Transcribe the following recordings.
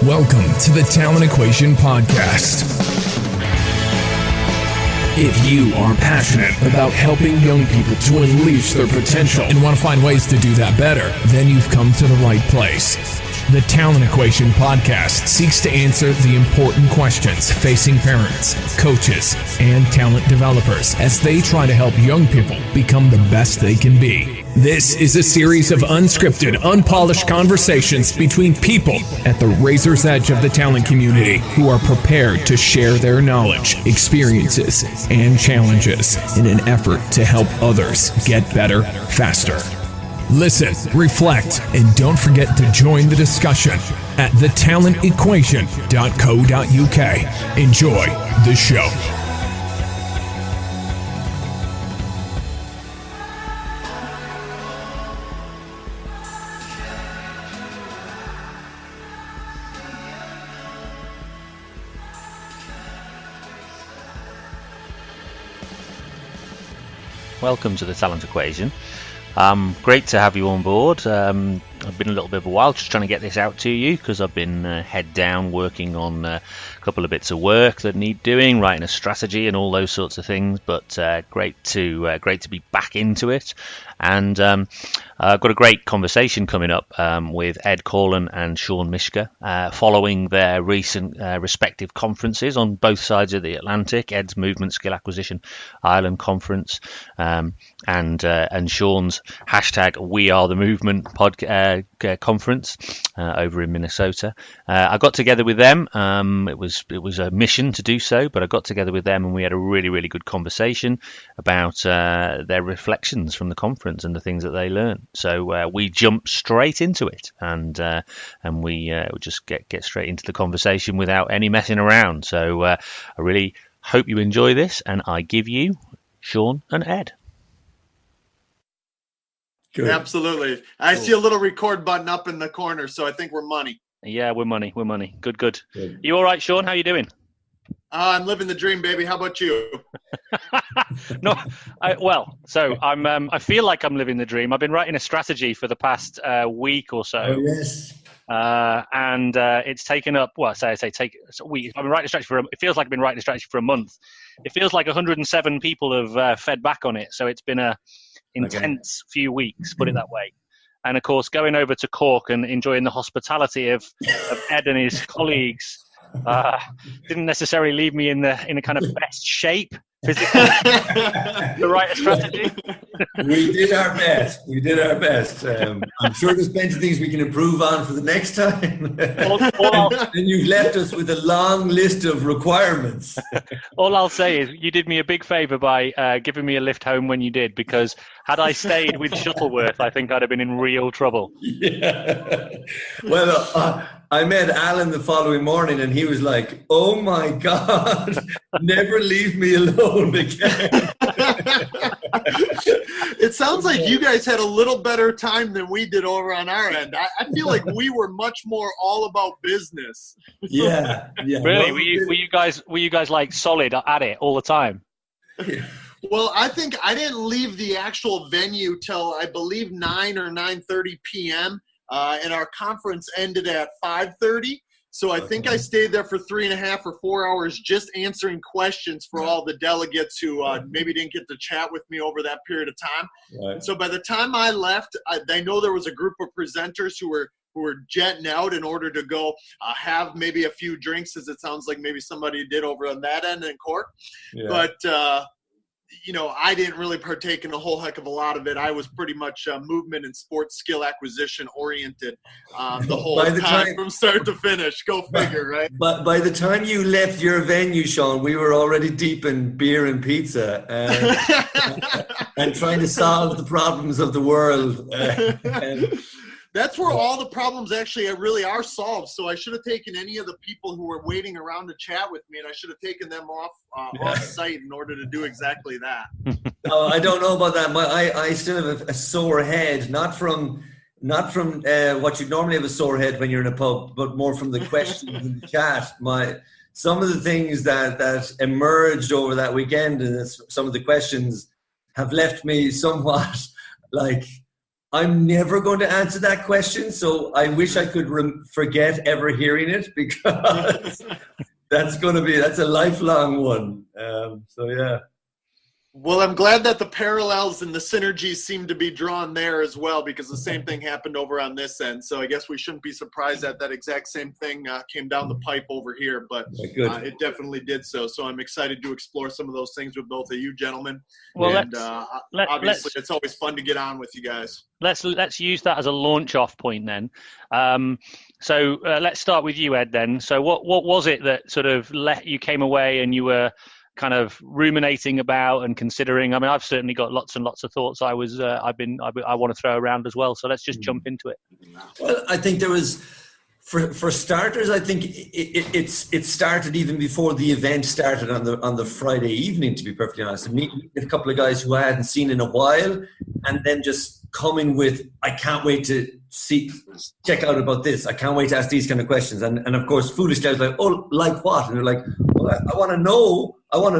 Welcome to the Talent Equation Podcast. If you are passionate about helping young people to unleash their potential and want to find ways to do that better, then you've come to the right place. The Talent Equation Podcast seeks to answer the important questions facing parents, coaches, and talent developers as they try to help young people become the best they can be. This is a series of unscripted, unpolished conversations between people at the razor's edge of the talent community who are prepared to share their knowledge, experiences, and challenges in an effort to help others get better faster. Listen, reflect, and don't forget to join the discussion at thetalentequation.co.uk. Enjoy the show. Welcome to the Talent Equation. Great to have you on board. I've been a little bit of a while just trying to get this out to you because I've been head down working on a couple of bits of work that need doing, writing a strategy and all those sorts of things. But great to be back into it. And I've got a great conversation coming up with Ed Coughlan and Shawn Myszka following their recent respective conferences on both sides of the Atlantic. Ed's Movement Skill Acquisition Ireland Conference and Shawn's hashtag We Are the Movement conference over in Minnesota. I got together with them. It was a mission to do so, but I got together with them and we had a really, really good conversation about their reflections from the conference and the things that they learned. So we jumped straight into it, and we just get straight into the conversation without any messing around. So I really hope you enjoy this, and I give you Shawn and Ed. Good. Absolutely. I see a little record button up in the corner, so I think we're money. Yeah, we're money. Good. You all right, Shawn? How you doing? I'm living the dream, baby. How about you? I feel like I'm living the dream. I've been writing a strategy for the past week or so. Oh, yes. And it's taken up, it's a week. I've been writing a strategy it feels like I've been writing a strategy for a month. It feels like 107 people have fed back on it. So it's been a intense few weeks, put it that way. And of course, going over to Cork and enjoying the hospitality of Ed and his colleagues didn't necessarily leave me in a kind of best shape physically to write a strategy. We did our best. I'm sure there's plenty of things we can improve on for the next time. And you've left us with a long list of requirements. All I'll say is you did me a big favour by giving me a lift home when you did, because had I stayed with Shuttleworth, I think I'd have been in real trouble. Yeah. Well, I met Alan the following morning and he was like, oh my God, never leave me alone again. It sounds like you guys had a little better time than we did over on our end. I feel like we were much more all about business. Yeah. Really? Were you guys like solid at it all the time? Well, I think I didn't leave the actual venue till I believe 9 or 9:30 p.m. And our conference ended at 5:30. So I think I stayed there for 3.5 or 4 hours just answering questions for all the delegates who maybe didn't get to chat with me over that period of time. Right. So by the time I left, I know there was a group of presenters who were jetting out in order to go have maybe a few drinks, as it sounds like maybe somebody did over on that end in Cork. Yeah. But I didn't really partake in a whole heck of a lot of it. I was pretty much movement and sports skill acquisition oriented the whole time from start to finish. Go figure, right? But by the time you left your venue, Shawn, we were already deep in beer and pizza and trying to solve the problems of the world. That's where all the problems actually really are solved. So I should have taken any of the people who were waiting around to chat with me, and I should have taken them off site in order to do exactly that. I don't know about that. I still have a sore head, not from what you'd normally have a sore head when you're in a pub, but more from the questions in the chat. Some of the things that emerged over that weekend and some of the questions have left me somewhat like I'm never going to answer that question, so I wish I could forget ever hearing it, because that's a lifelong one. So yeah. Well, I'm glad that the parallels and the synergies seem to be drawn there as well, because the same thing happened over on this end. So I guess we shouldn't be surprised that that exact same thing came down the pipe over here, but it definitely did so. So I'm excited to explore some of those things with both of you gentlemen. Well, and obviously it's always fun to get on with you guys. Let's use that as a launch off point then. So let's start with you, Ed, then. So what was it that sort of you came away and you were kind of ruminating about and considering? I mean, I've certainly got lots and lots of thoughts I want to throw around as well. So let's just jump into it. Well, I think there was, for starters, I think it started even before the event started on the Friday evening, to be perfectly honest. Meeting a couple of guys who I hadn't seen in a while, and then just coming with, I can't wait to check out about this. I can't wait to ask these kind of questions. And of course, foolishly, I was like, oh, like what? And they're like, well, I want to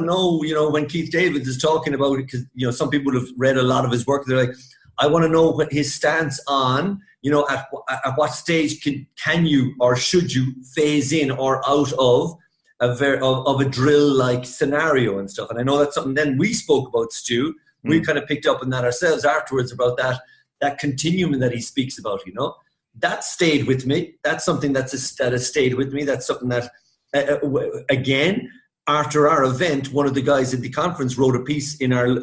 know, when Keith Davids is talking about it, because, some people have read a lot of his work. They're like, I want to know what his stance on, at what stage can you or should you phase in or out of a drill-like scenario and stuff. And I know that's something then we spoke about, Stu. We kind of picked up on that ourselves afterwards, about that continuum that he speaks about, That stayed with me. That's something that has stayed with me. That's something that, again, after our event, one of the guys at the conference wrote a piece in our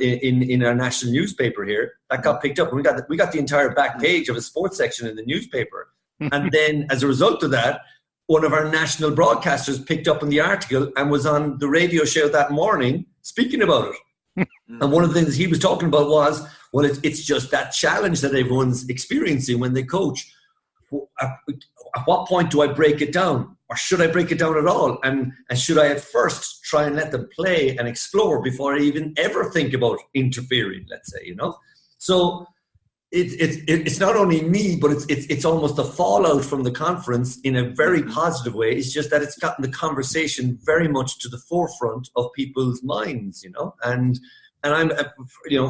national newspaper here that got picked up. And we got the entire back page of a sports section in the newspaper. And then as a result of that, one of our national broadcasters picked up on the article and was on the radio show that morning speaking about it. And one of the things he was talking about was, well, it's just that challenge that everyone's experiencing when they coach. At what point do I break it down? Or should I break it down at all? And should I at first try and let them play and explore before I even ever think about interfering, let's say, So it's not only me, but it's almost a fallout from the conference in a very positive way. It's just that it's gotten the conversation very much to the forefront of people's minds, And I'm,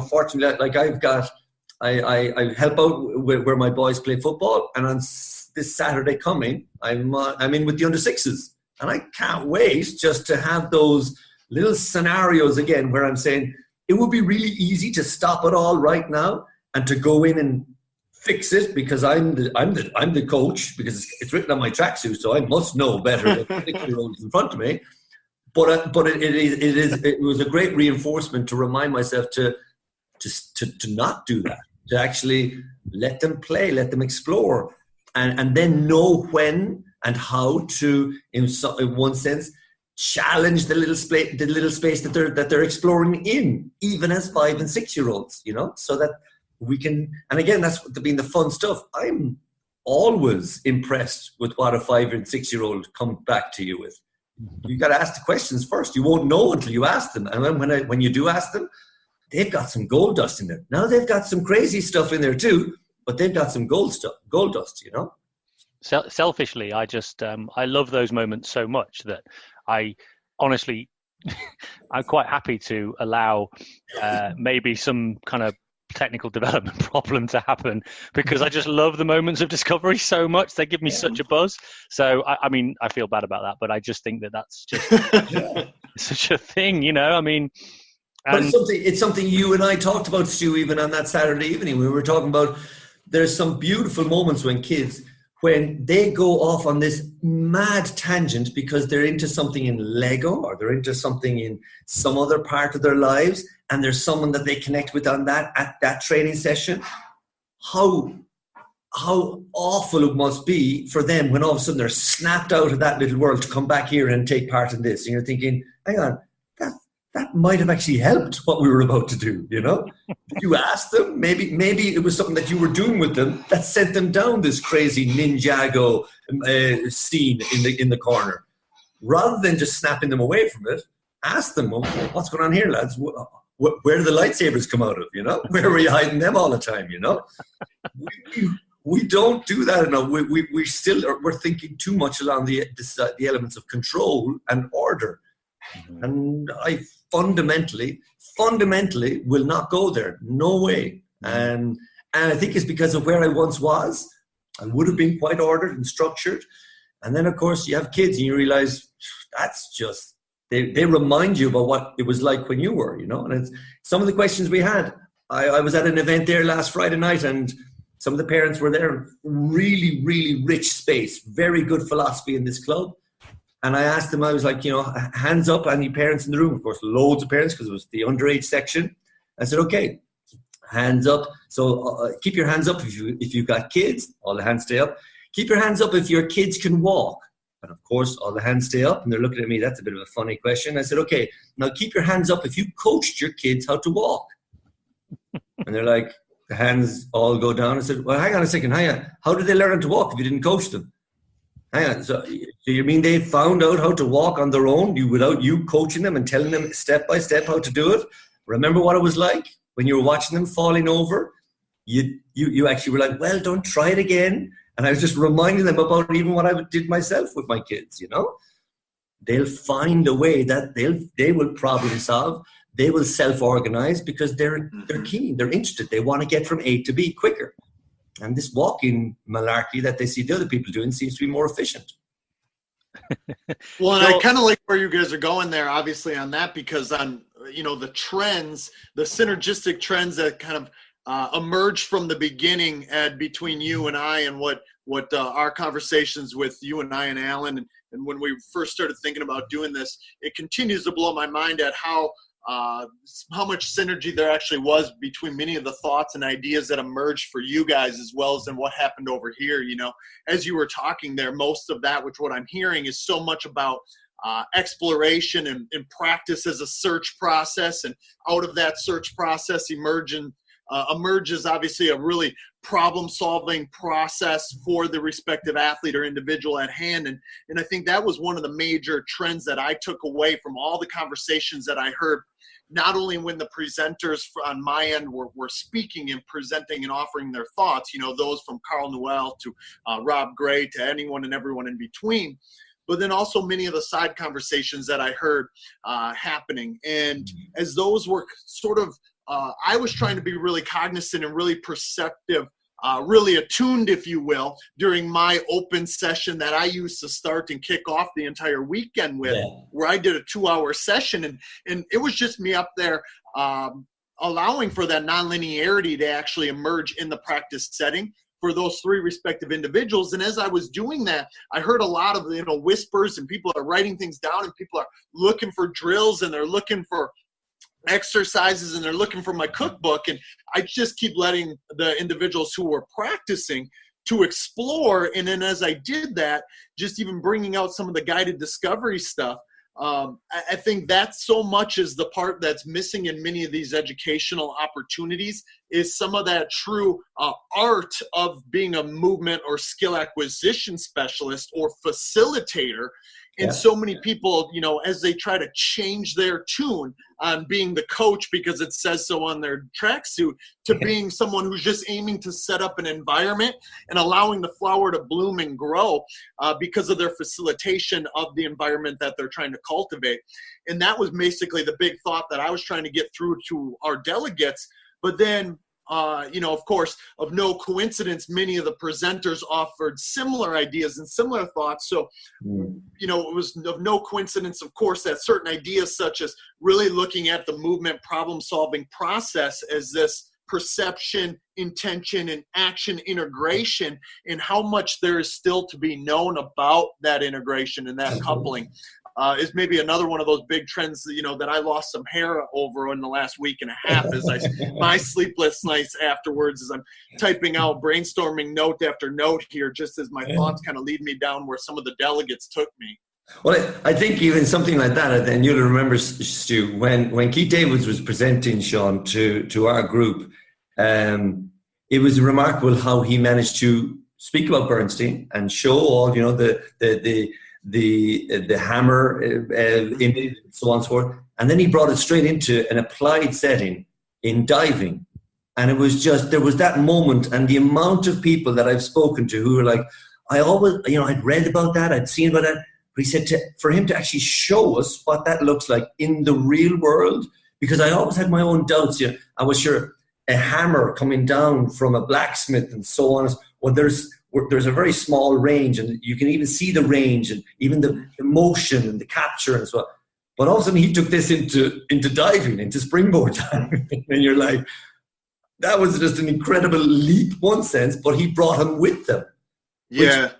fortunately, like I help out where my boys play football, and on this Saturday coming, I'm in with the under sixes, and I can't wait just to have those little scenarios again where I'm saying it would be really easy to stop it all right now and to go in and fix it, because I'm the coach, because it's written on my tracksuit, so I must know better than the 6-year-olds in front of me. But it was a great reinforcement to remind myself to not do that, to actually let them play, let them explore, and then know when and how to, in one sense, challenge the little space that they're exploring in, even as 5 and 6 year olds, so that we can. And again, that's been the fun stuff. I'm always impressed with what a 5 and 6 year old comes back to you with. You got to ask the questions first. You won't know until you ask them, and then when you do ask them, they've got some gold dust in there. Now they've got some crazy stuff in there too, but they've got some gold dust, Selfishly, I just I love those moments so much that I honestly I'm quite happy to allow maybe some kind of technical development problem to happen, because I just love the moments of discovery so much. They give me such a buzz. So I mean, I feel bad about that, but I just think that's just such a thing, I mean. But it's something you and I talked about, Stu, even on that Saturday evening. We were talking about there's some beautiful moments when they go off on this mad tangent because they're into something in Lego, or they're into something in some other part of their lives, and there's someone that they connect with on that at that training session. How awful it must be for them when all of a sudden they're snapped out of that little world to come back here and take part in this. And you're thinking, hang on, that might have actually helped what we were about to do, Did you ask them? Maybe it was something that you were doing with them that sent them down this crazy Ninjago scene in the corner. Rather than just snapping them away from it, ask them, well, what's going on here, lads? Where do the lightsabers come out of, Where were you hiding them all the time, We don't do that enough. We're thinking too much along the elements of control and order. And I fundamentally will not go there. No way. And And I think it's because of where I once was. I would have been quite ordered and structured. And then, of course, you have kids and you realize that's just, they remind you about what it was like when you were, you know. And it's some of the questions we had. I was at an event there last Friday night, and some of the parents were there. Really, really rich space. Very good philosophy in this club. And I asked them, I was like, you know, hands up, any parents in the room? Of course, loads of parents, because it was the underage section. I said, okay, hands up. So keep your hands up if you've got kids. All the hands stay up. Keep your hands up if your kids can walk. And of course, all the hands stay up. And they're looking at me. That's a bit of a funny question. I said, okay, now keep your hands up if you coached your kids how to walk. And they're like, the hands all go down. I said, well, hang on a second. How did they learn to walk if you didn't coach them? Hang on. So you mean they found out how to walk on their own without you coaching them and telling them step by step how to do it? Remember what it was like when you were watching them falling over? You actually were like, well, don't try it again. And I was just reminding them about even what I did myself with my kids, you know. They'll find a way that they will problem solve. They will self-organize because they're keen, they're interested. They want to get from A to B quicker. And this walking malarkey that they see the other people doing seems to be more efficient. Well, and I kind of like where you guys are going there, obviously, on that, because on, you know, the trends, the synergistic trends that kind of emerged from the beginning between you and I, and what our conversations with you and I and Alan, and when we first started thinking about doing this, it continues to blow my mind at how much synergy there actually was between many of the thoughts and ideas that emerged for you guys, as well as in what happened over here. You know, as you were talking there, most of that, which what I'm hearing is so much about exploration and practice as a search process, and out of that search process emerges obviously a really problem-solving process for the respective athlete or individual at hand. And I think that was one of the major trends that I took away from all the conversations that I heard, not only when the presenters on my end were speaking and presenting and offering their thoughts, you know, those from Carl Newell to Rob Gray to anyone and everyone in between, but then also many of the side conversations that I heard happening. And as those were sort of, I was trying to be really cognizant and really perceptive, really attuned, if you will, during my open session that I used to start and kick off the entire weekend with, where I did a 2-hour session. And it was just me up there allowing for that nonlinearity to actually emerge in the practice setting for those three respective individuals. And as I was doing that, I heard a lot of, you know, whispers, and people are writing things down, and people are looking for drills, and they're looking for exercises, and they're looking for my cookbook. And I just keep letting the individuals who were practicing to explore. And then as I did that, just even bringing out some of the guided discovery stuff, I think that so much is the part that's missing in many of these educational opportunities, is some of that true art of being a movement or skill acquisition specialist or facilitator. And so many people, you know, as they try to change their tune on being the coach because it says so on their tracksuit, to being someone who's just aiming to set up an environment and allowing the flower to bloom and grow because of their facilitation of the environment that they're trying to cultivate. And that was basically the big thought that I was trying to get through to our delegates. But then, you know, of course, of no coincidence, many of the presenters offered similar ideas and similar thoughts. So, you know, it was of no coincidence, of course, that certain ideas such as really looking at the movement problem-solving process as this perception, intention, and action integration, and how much there is still to be known about that integration and that coupling. Is maybe another one of those big trends, you know, that I lost some hair over in the last week and a half, as my sleepless nights afterwards, as I'm typing out brainstorming note after note here, just as my thoughts kind of lead me down where some of the delegates took me. Well, I think even something like that, and you'll remember, Stu, when Keith Davids was presenting, Shawn, to our group, it was remarkable how he managed to speak about Bernstein and show all, you know, the hammer, and so on and so forth. And then he brought it straight into an applied setting in diving. And it was just, there was that moment, and the amount of people that I've spoken to who were like, I always, you know, I'd read about that, I'd seen about that. But he said for him to actually show us what that looks like in the real world, because I always had my own doubts. You know, I was sure a hammer coming down from a blacksmith and so on. Well, there's a very small range, and you can even see the range and even the motion and the capture and so on. But all of a sudden he took this into diving, into springboard diving. And you're like, that was just an incredible leap, one sense, but he brought him with them. Yeah.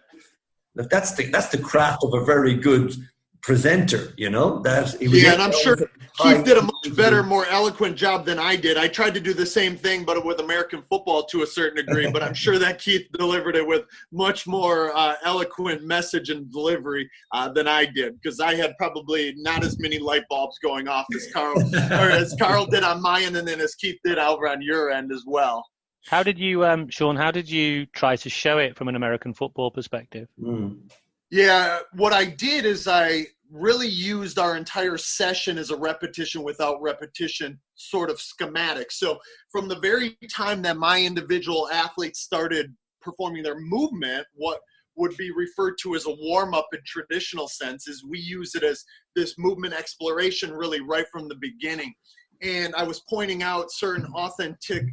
That's the craft of a very good presenter, you know? And I'm sure Keith did a much better, more eloquent job than I did. I tried to do the same thing, but with American football to a certain degree. But I'm sure that Keith delivered it with much more eloquent message and delivery than I did, because I had probably not as many light bulbs going off as Carl did on my end, and then as Keith did over on your end as well. How did you, Shawn? How did you try to show it from an American football perspective? Yeah, what I did is I really used our entire session as a repetition without repetition sort of schematic. So from the very time that my individual athletes started performing their movement, what would be referred to as a warm-up in traditional sense is we use it as this movement exploration really right from the beginning. And I was pointing out certain authentic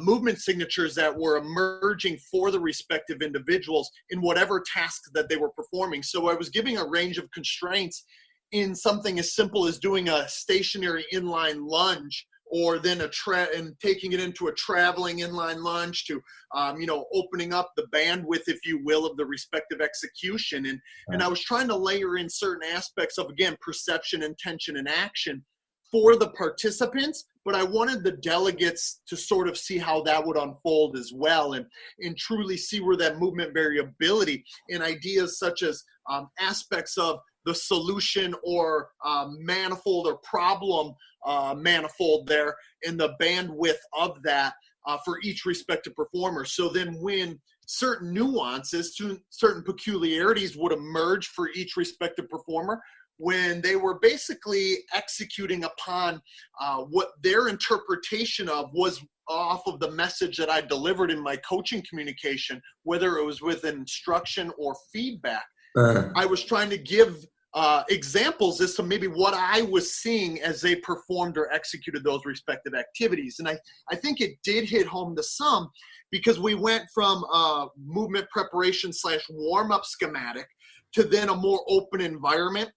movement signatures that were emerging for the respective individuals in whatever task that they were performing. So I was giving a range of constraints in something as simple as doing a stationary inline lunge, or then and taking it into a traveling inline lunge to, opening up the bandwidth, if you will, of the respective execution. And I was trying to layer in certain aspects of, again, perception, intention, and action for the participants, but I wanted the delegates to sort of see how that would unfold as well, and truly see where that movement variability in ideas such as aspects of the solution or manifold or problem manifold there, and the bandwidth of that for each respective performer. So then when certain nuances, certain peculiarities would emerge for each respective performer, when they were basically executing upon what their interpretation of was off of the message that I delivered in my coaching communication, whether it was with instruction or feedback, I was trying to give examples as to maybe what I was seeing as they performed or executed those respective activities. And I think it did hit home to some, because we went from movement preparation / warm-up schematic to then a more open environment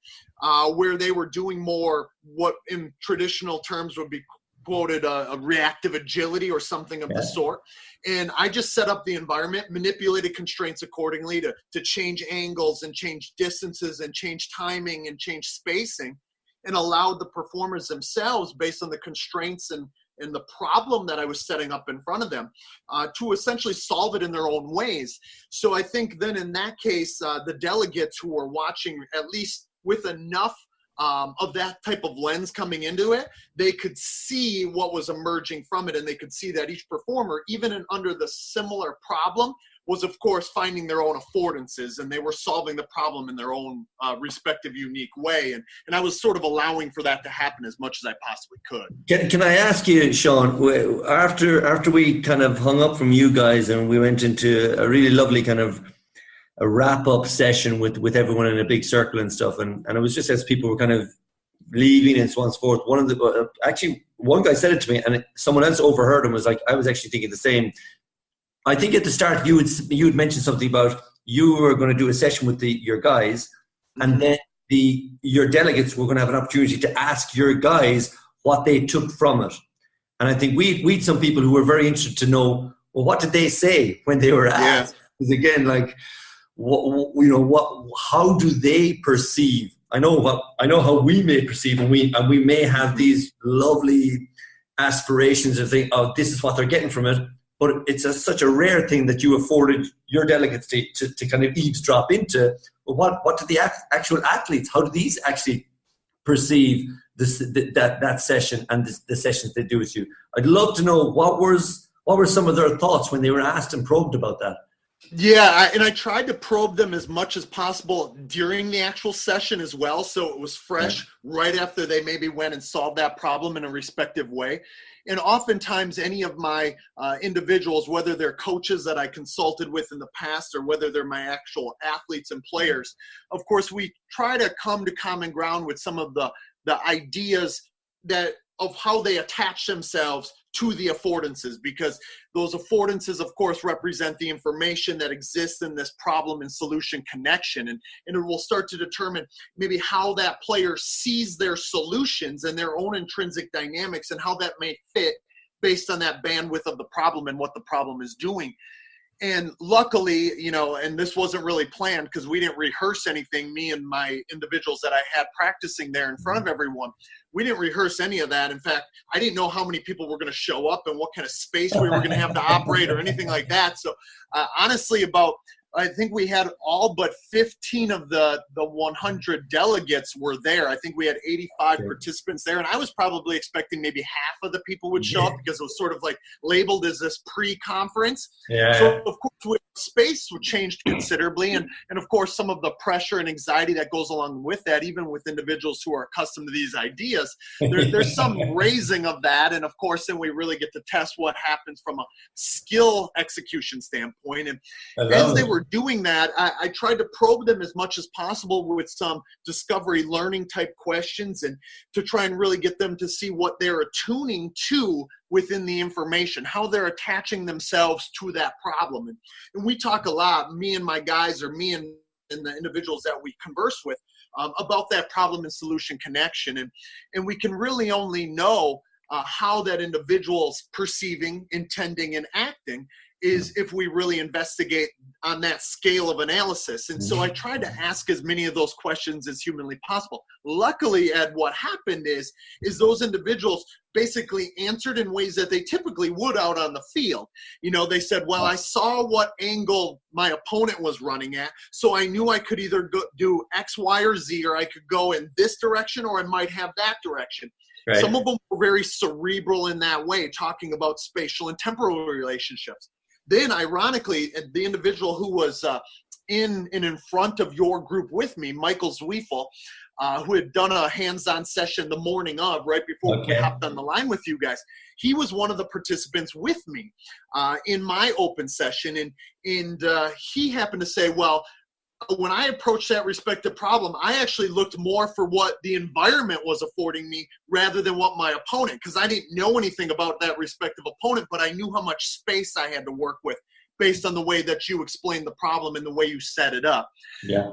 where they were doing more what in traditional terms would be quoted a reactive agility or something of the sort. And I just set up the environment, manipulated constraints accordingly to change angles and change distances and change timing and change spacing, and allowed the performers themselves, based on the constraints and the problem that I was setting up in front of them, to essentially solve it in their own ways. So I think then in that case, the delegates who were watching, at least with enough of that type of lens coming into it, they could see what was emerging from it, and they could see that each performer, even under the similar problem, was of course finding their own affordances, and they were solving the problem in their own respective unique way. And I was sort of allowing for that to happen as much as I possibly could. Can I ask you, Shawn, after we kind of hung up from you guys and we went into a really lovely kind of a wrap-up session with everyone in a big circle and stuff, and it was just as people were kind of leaving and so on and so forth, one guy said it to me, and someone else overheard him, was like, I was actually thinking the same. I think at the start you had mentioned something about you were going to do a session with your guys, and then your delegates were going to have an opportunity to ask your guys what they took from it. And I think we'd some people who were very interested to know, well, what did they say when they were asked? Because again, like, how do they perceive? I know how we may perceive, and we may have these lovely aspirations of thinking, oh, this is what they're getting from it. But it's such a rare thing that you afforded your delegates to kind of eavesdrop into. But what do the actual athletes, how do these actually perceive that session and the sessions they do with you? I'd love to know what were some of their thoughts when they were asked and probed about that. Yeah, and I tried to probe them as much as possible during the actual session as well, so it was fresh right after they maybe went and solved that problem in a respective way. And oftentimes any of my individuals, whether they're coaches that I consulted with in the past or whether they're my actual athletes and players, of course, we try to come to common ground with some of the ideas that of how they attach themselves to the affordances, because those affordances, of course, represent the information that exists in this problem and solution connection. And it will start to determine maybe how that player sees their solutions and their own intrinsic dynamics and how that may fit based on that bandwidth of the problem and what the problem is doing. And luckily, you know, and this wasn't really planned because we didn't rehearse anything, me and my individuals that I had practicing there in front of everyone, we didn't rehearse any of that. In fact, I didn't know how many people were going to show up and what kind of space we were going to have to operate or anything like that. So honestly, I think we had all but 15 of the 100 delegates were there. I think we had 85 participants there, and I was probably expecting maybe half of the people would show up because it was sort of like labeled as this pre-conference. So of course, space changed considerably, and of course some of the pressure and anxiety that goes along with that, even with individuals who are accustomed to these ideas, there's some raising of that. And of course, then we really get to test what happens from a skill execution standpoint. And as they were doing that, I tried to probe them as much as possible with some discovery learning type questions, and to try and really get them to see what they're attuning to within the information, how they're attaching themselves to that problem. And we talk a lot, me and my guys, or me and the individuals that we converse with, about that problem and solution connection. And we can really only know how that individual's perceiving, intending, and acting is if we really investigate on that scale of analysis. And so I tried to ask as many of those questions as humanly possible. Luckily, Ed, what happened is those individuals basically answered in ways that they typically would out on the field. You know, they said, well, I saw what angle my opponent was running at, so I knew I could either do X, Y, or Z, or I could go in this direction, or I might have that direction. Right. Some of them were very cerebral in that way, talking about spatial and temporal relationships. Then, ironically, the individual who was in front of your group with me, Michael Zwiefel, who had done a hands-on session the morning of, right before we hopped on the line with you guys, he was one of the participants with me in my open session. And he happened to say, well, when I approached that respective problem, I actually looked more for what the environment was affording me rather than what my opponent, because I didn't know anything about that respective opponent, but I knew how much space I had to work with based on the way that you explained the problem and the way you set it up.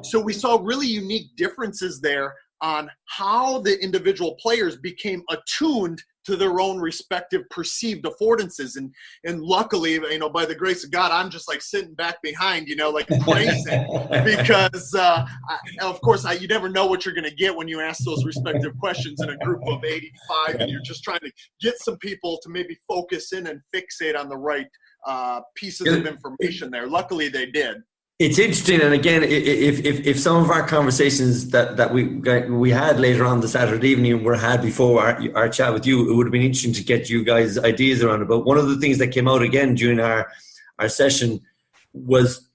So we saw really unique differences there on how the individual players became attuned to their own respective perceived affordances. And luckily, you know, by the grace of God, I'm just like sitting back behind, you know, like praising, because of course, you never know what you're going to get when you ask those respective questions in a group of 85, and you're just trying to get some people to maybe focus in and fixate on the right pieces of information there. Luckily, they did. It's interesting, and again, if some of our conversations that we had later on the Saturday evening were had before our chat with you, it would have been interesting to get you guys' ideas around it. But one of the things that came out again during our session was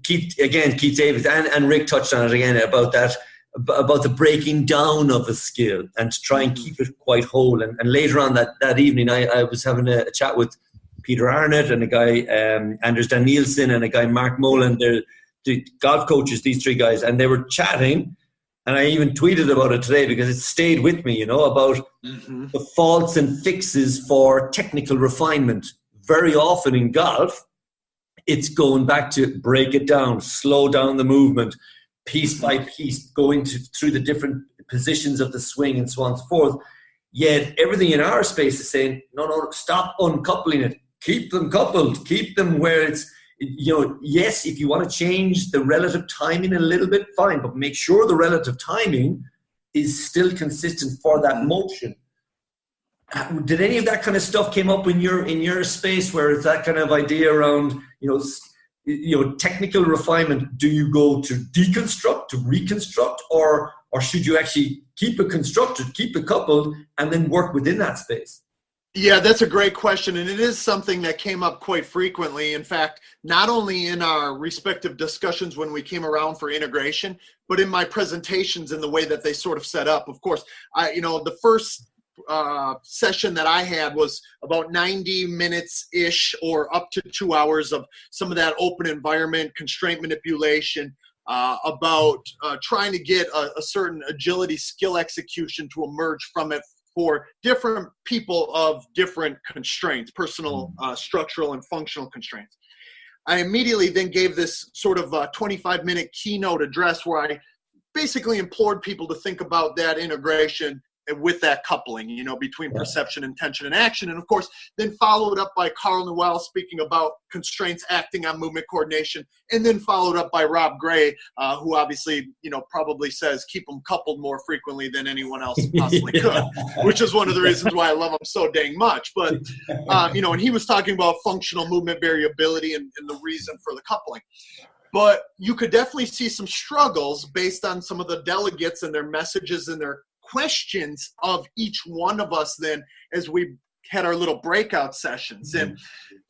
Keith Davis and Rick touched on it again about the breaking down of a skill and to try and keep it quite whole. And later on that evening, I was having a chat with Peter Arnott and a guy, Anders Danielsen, and a guy, Mark Molan. They're the golf coaches, these three guys, and they were chatting, and I even tweeted about it today because it stayed with me, you know, about the faults and fixes for technical refinement. Very often in golf, it's going back to break it down, slow down the movement, piece by piece, going through the different positions of the swing and so on and so forth. Yet everything in our space is saying, no, stop uncoupling it. Keep them coupled. Keep them where it's, you know, yes, if you want to change the relative timing a little bit, fine, but make sure the relative timing is still consistent for that motion. Did any of that kind of stuff came up in your space where it's that kind of idea around, you know, technical refinement? Do you go to deconstruct, to reconstruct, or should you actually keep it constructed, keep it coupled, and then work within that space? Yeah, that's a great question, and it is something that came up quite frequently. In fact, not only in our respective discussions when we came around for integration, but in my presentations and the way that they sort of set up. Of course, the first session that I had was about 90 minutes-ish or up to 2 hours of some of that open environment, constraint manipulation, about trying to get a certain agility skill execution to emerge from it for different people of different constraints, personal, structural, and functional constraints. I immediately then gave this sort of 25-minute keynote address where I basically implored people to think about that integration with that coupling, you know, between perception, intention, and action. And of course, then followed up by Carl Newell speaking about constraints acting on movement coordination, and then followed up by Rob Gray, who obviously, you know, probably says keep them coupled more frequently than anyone else possibly could, which is one of the reasons why I love him so dang much. But, you know, and he was talking about functional movement variability and the reason for the coupling. But you could definitely see some struggles based on some of the delegates and their messages and their questions of each one of us then as we had our little breakout sessions. And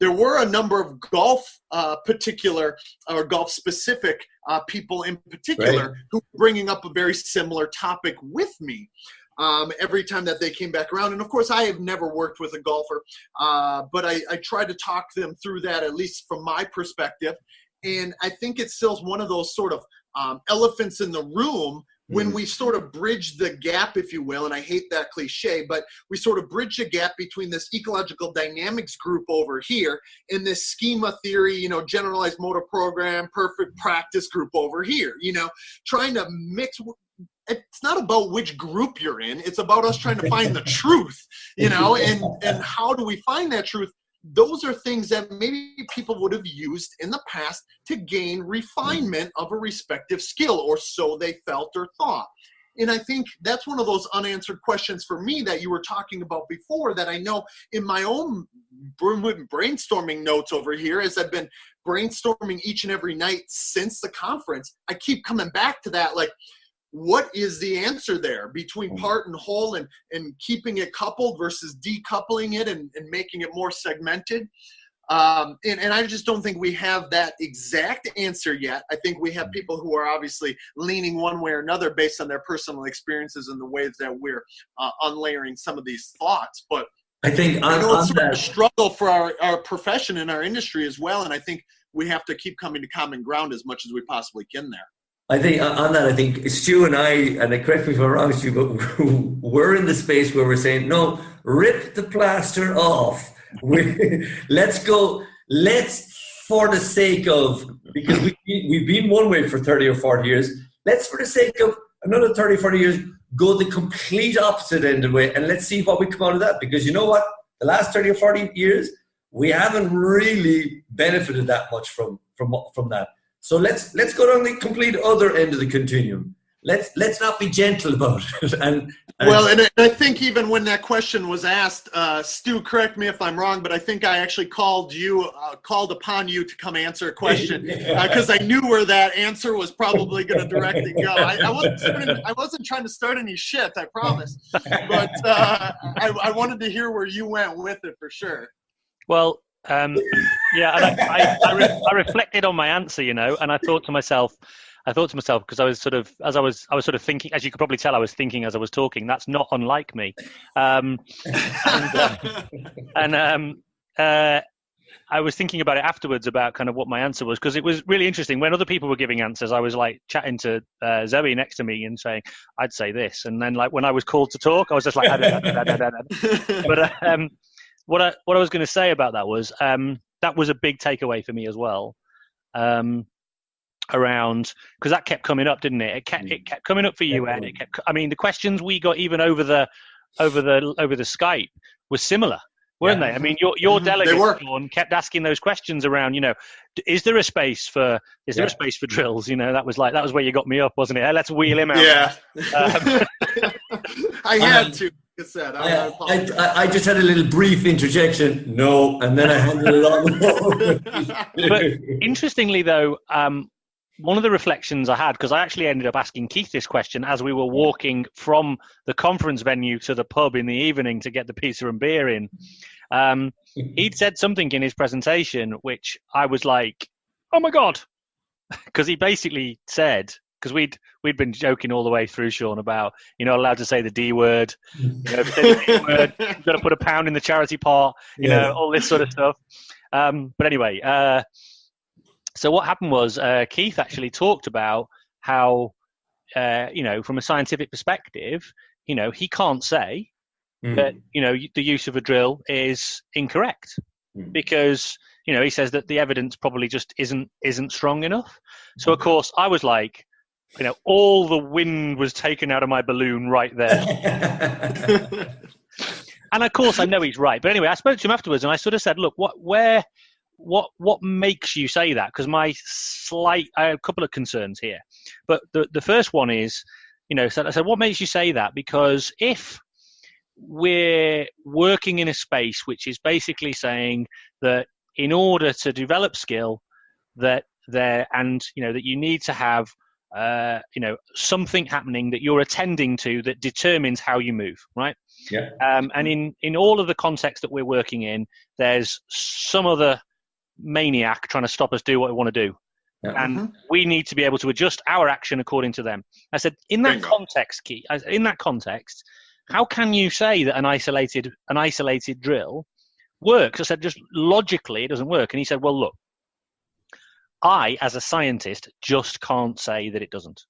there were a number of golf particular or golf specific people in particular who were bringing up a very similar topic with me every time that they came back around. And of course, I have never worked with a golfer, but I tried to talk them through that, at least from my perspective. And I think it's still one of those sort of elephants in the room when we sort of bridge the gap, if you will, and I hate that cliche, but we sort of bridge the gap between this ecological dynamics group over here and this schema theory, you know, generalized motor program, perfect practice group over here, you know, trying to mix. It's not about which group you're in. It's about us trying to find the truth, you know, and how do we find that truth? Those are things that maybe people would have used in the past to gain refinement of a respective skill, or so they felt or thought. And I think that's one of those unanswered questions for me that you were talking about before, that I know in my own brainstorming notes over here, as I've been brainstorming each and every night since the conference, I keep coming back to that, like, what is the answer there between part and whole, and keeping it coupled versus decoupling it and making it more segmented? And I just don't think we have that exact answer yet. I think we have people who are obviously leaning one way or another based on their personal experiences and the ways that we're unlayering some of these thoughts. But I think I know it's sort of a struggle for our profession and our industry as well. And I think we have to keep coming to common ground as much as we possibly can there. I think on that, I think Stu and I, and correct me if I'm wrong, Stu, but we're in the space where we're saying, no, rip the plaster off. Let's for the sake of, because we've been one way for 30 or 40 years, let's, for the sake of another 30, 40 years, go the complete opposite end of the way, and let's see what we come out of that. Because you know what? The last 30 or 40 years, we haven't really benefited that much from that. So let's go down the complete other end of the continuum. Let's not be gentle about it. And I think even when that question was asked, Stu, correct me if I'm wrong, but I think I actually called upon you to come answer a question because I knew where that answer was probably going to direct it go. I wasn't trying to start any shit, I promise, but I wanted to hear where you went with it for sure. Well. Yeah, and I reflected on my answer, you know, and I thought to myself, because I was sort of, I was sort of thinking, as you could probably tell, I was thinking as I was talking. That's not unlike me. I was thinking about it afterwards about kind of what my answer was, because it was really interesting. When other people were giving answers, I was like chatting to Zoe next to me and saying, I'd say this. And then like when I was called to talk, I was just like, But what I was going to say about that was that was a big takeaway for me as well, around, because that kept coming up, didn't it? It kept coming up for you, Ed. I mean, the questions we got even over the Skype were similar, weren't they? I mean, your delegate Shawn kept asking those questions around, you know, is there a space for drills? You know, that was where you got me up, wasn't it? Hey, let's wheel him out. Yeah. I had to. I just had a little brief interjection. No, and then I handed it on. But interestingly, though, one of the reflections I had, because I actually ended up asking Keith this question as we were walking from the conference venue to the pub in the evening to get the pizza and beer in. He'd said something in his presentation which I was like, oh my God, because he basically said, because we'd been joking all the way through, Shawn, about you're not allowed to say the D word. You know, if you say the D word, you've got to put £1 in the charity pot. You know, all this sort of stuff. But anyway, so what happened was Keith actually talked about how, you know, from a scientific perspective, you know, he can't say that, the use of a drill is incorrect because, he says that the evidence probably just isn't strong enough. So, of course, I was like, all the wind was taken out of my balloon right there. And, of course, I know he's right. But anyway, I spoke to him afterwards and I sort of said, look, what makes you say that? Because I have a couple of concerns here. But the first one is, so I said, what makes you say that? Because if we're working in a space which is basically saying that in order to develop skill, that you need to have something happening that you're attending to that determines how you move, right? Yeah. And in all of the contexts that we're working in, there's some other maniac trying to stop us do what we want to do. Yeah. And we need to be able to adjust our action according to them. I said, in that context, how can you say that an isolated drill works? I said, just logically, it doesn't work. And he said, well, look, I, as a scientist, just can't say that it doesn't,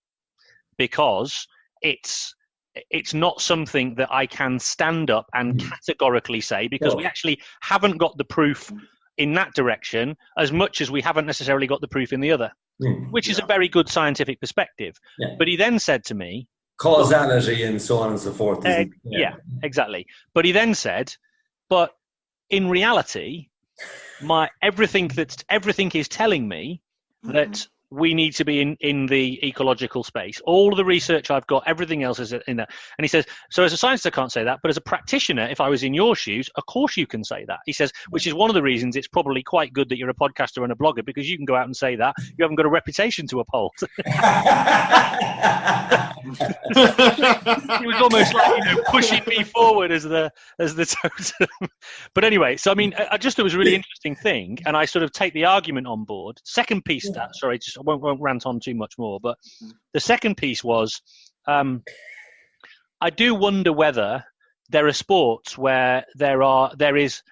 because it's not something that I can stand up and categorically say, because we actually haven't got the proof in that direction as much as we haven't necessarily got the proof in the other, which is a very good scientific perspective. Yeah. But he then said to me, causality and so on and so forth. Yeah, exactly. But he then said, but in reality, everything is telling me that we need to be in the ecological space. All of the research I've got, everything else is in that. And he says, so as a scientist, I can't say that, but as a practitioner, if I was in your shoes, of course you can say that. He says, which is one of the reasons it's probably quite good that you're a podcaster and a blogger, because you can go out and say that. You haven't got a reputation to uphold. He was almost like, pushing me forward as the totem. But anyway, so I mean, I just thought it was a really interesting thing, and I sort of take the argument on board. Second piece, I won't rant on too much more, but the second piece was, I do wonder whether there are sports where there is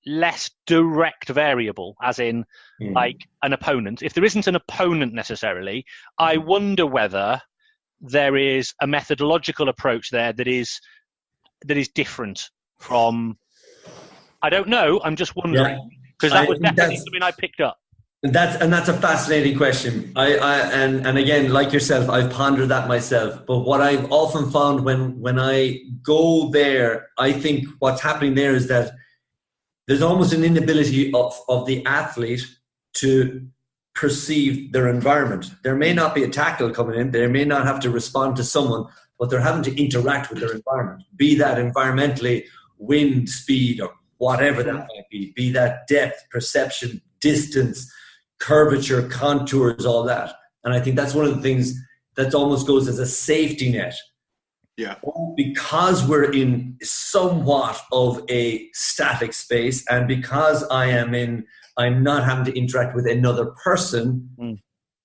less direct variable, as in like an opponent. If there isn't an opponent necessarily, I wonder whether there is a methodological approach there that is different from. I don't know. I'm just wondering, because that was definitely something I picked up. That's a fascinating question. And again, like yourself, I've pondered that myself. But what I've often found when I go there, I think what's happening there is that there's almost an inability of the athlete to perceive their environment. There may not be a tackle coming in. They may not have to respond to someone, but they're having to interact with their environment, be that environmentally, wind, speed, or whatever that might be that depth, perception, distance, curvature, contours, all that. And I think that's one of the things that almost goes as a safety net. Yeah. Because we're in somewhat of a static space, and because I'm not having to interact with another person,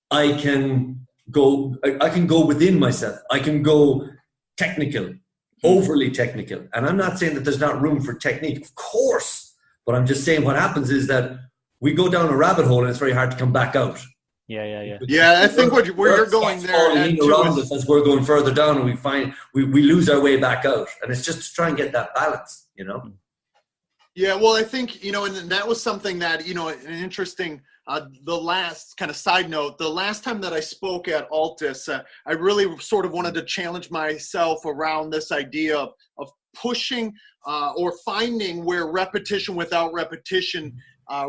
I can go within myself. I can go technical, overly technical. And I'm not saying that there's not room for technique, of course, but I'm just saying what happens is that we go down a rabbit hole and it's very hard to come back out. Yeah, I think where you're going there, around us as we're going further down, and we find we lose our way back out, and it's just to try and get that balance, Yeah, well, I think and that was something that an interesting. The last kind of side note, the last time that I spoke at Altus, I really sort of wanted to challenge myself around this idea of pushing or finding where repetition without repetition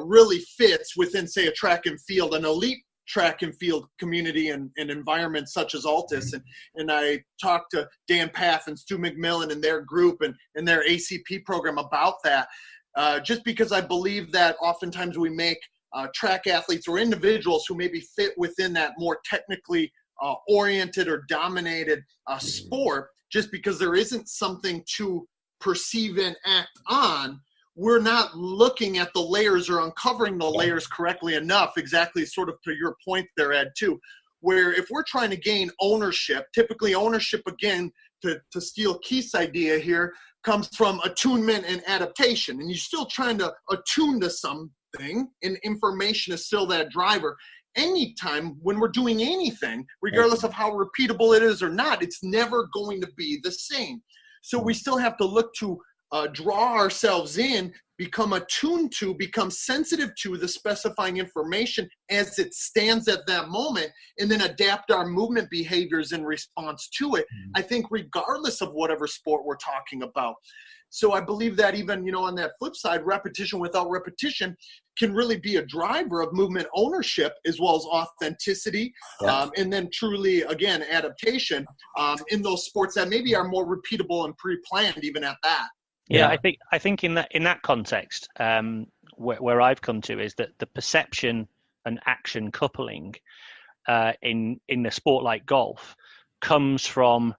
really fits within, say, a track and field, an elite track and field community and environments such as Altus. And I talked to Dan Path and Stu McMillan and their group and their ACP program about that, just because I believe that oftentimes we make track athletes or individuals who maybe fit within that more technically oriented or dominated sport, just because there isn't something to perceive and act on, we're not looking at the layers or uncovering the layers correctly enough, exactly sort of to your point there, Ed, too, where if we're trying to gain ownership, typically ownership, again, to steal Keith's idea here, comes from attunement and adaptation. And you're still trying to attune to something, and information is still that driver. Anytime when we're doing anything, regardless of how repeatable it is or not, it's never going to be the same. So we still have to look to draw ourselves in, become attuned to, become sensitive to the specifying information as it stands at that moment, and then adapt our movement behaviors in response to it. I think regardless of whatever sport we're talking about. So I believe that even, you know, on that flip side, repetition without repetition can really be a driver of movement ownership as well as authenticity, and then truly, again, adaptation in those sports that maybe are more repeatable and pre-planned even at that. Yeah, I think in that context, where I've come to is that the perception and action coupling in a sport like golf comes from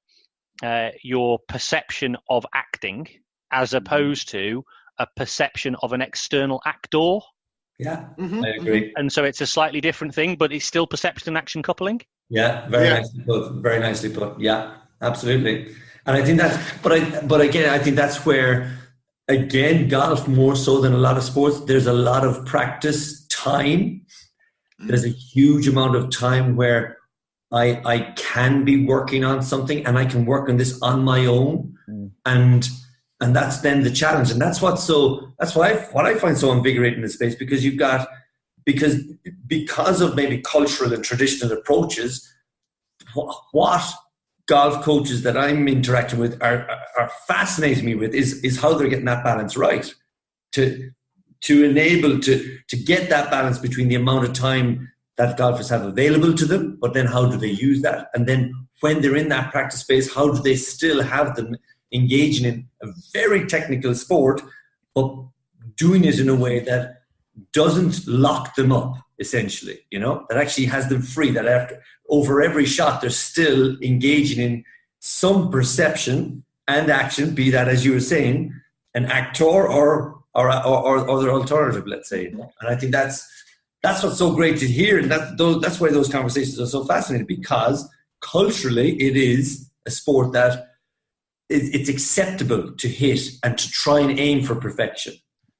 your perception of acting as opposed to a perception of an external actor. Yeah, I agree. And so it's a slightly different thing, but it's still perception and action coupling. Yeah, very nicely put. Very nicely put. Yeah, absolutely. And I think that's, but again, I think that's where, again, golf more so than a lot of sports, there's a lot of practice time. There's a huge amount of time where I can be working on something and I can work on this on my own. And that's then the challenge. And that's what I find so invigorating in this space, because you've got, because of maybe cultural and traditional approaches, what golf coaches that I'm interacting with are fascinating me with is how they're getting that balance right, to enable to get that balance between the amount of time that golfers have available to them, but then how do they use that? And then when they're in that practice space, how do they still have them engaging in a very technical sport, but doing it in a way that doesn't lock them up, essentially, you know, that actually has them free, that after over every shot they're still engaging in some perception and action, be that, as you were saying, an actor or their alternative, let's say. And I think that's what's so great to hear, and that's why those conversations are so fascinating, because culturally it is a sport that it's acceptable to hit and to try and aim for perfection.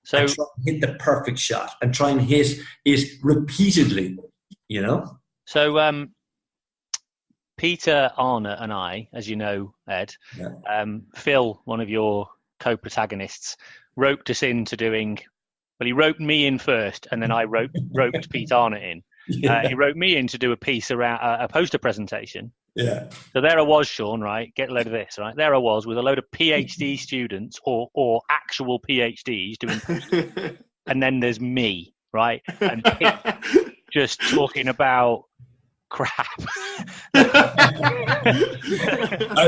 So and try and hit the perfect shot and try and hit it repeatedly, you know? So Peter, Arne and I, as you know, Ed, Phil, one of your co-protagonists, roped us into doing, well, he roped me in first and then I roped Pete Arne in. He wrote me in to do a piece around a poster presentation. Yeah. So there I was, Shawn, right? Get a load of this, right? There I was with a load of PhD students or actual PhDs doing posters. And then there's me, right? And just talking about crap. I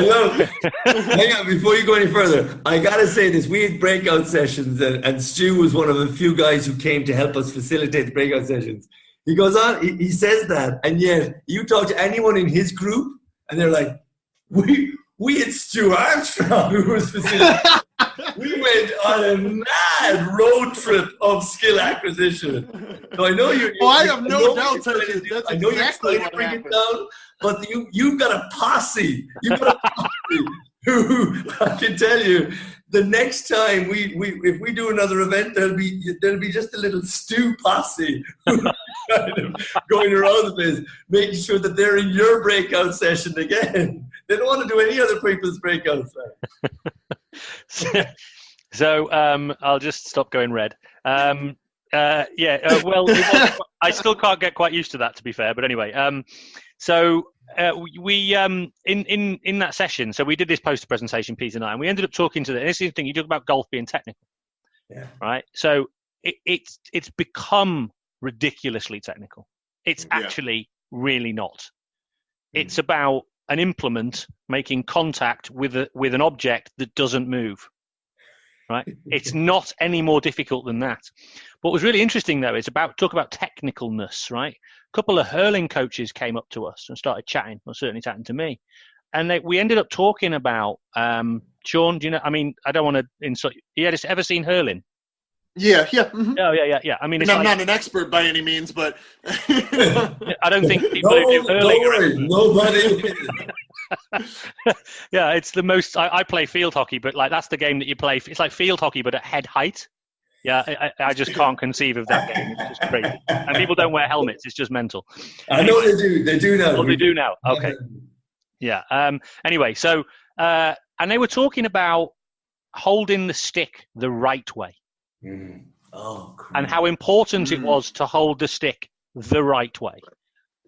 love. Hang on, before you go any further, I gotta say this: we had breakout sessions, and Stu was one of the few guys who came to help us facilitate the breakout sessions. He goes on, he says that, and yet you talk to anyone in his group, and they're like, "We had Stu Armstrong who was facilitating." We went on a mad road trip of skill acquisition. So I know you. Oh, I have no doubt. I know exactly you're trying to bring it down, but you've got a posse. You've got a posse who I can tell you. The next time if we do another event, there'll be just a little Stu posse kind of going around the place, making sure that they're in your breakout session again. They don't want to do any other people's breakouts. So I'll just stop going red. Well, I still can't get quite used to that, to be fair. But anyway, we in that session, so we did this poster presentation, Pete and I, and we ended up talking to this is the thing, you talk about golf being technical, right? So it's become ridiculously technical. It's actually really not. It's about an implement making contact with an object that doesn't move. Right? It's not any more difficult than that. What was really interesting, though, is talk about technicalness, right? A couple of hurling coaches came up to us and started chatting, or certainly chatting to me. And we ended up talking about, Shawn, do you know, I mean, I don't want to insult you. You ever seen hurling? Yeah. Mm-hmm. Oh, yeah. I mean, I'm not an expert by any means, but I don't think people who do hurling. Nobody. Yeah, it's the most. I play field hockey, but like that's the game that you play. It's like field hockey, but at head height. Yeah, I just can't conceive of that game. It's just crazy, and people don't wear helmets. It's just mental. I know they do. They do now. Oh, they do now. Okay. Yeah. Anyway, so And they were talking about holding the stick the right way. Mm. Oh, cool. And how important it was to hold the stick the right way.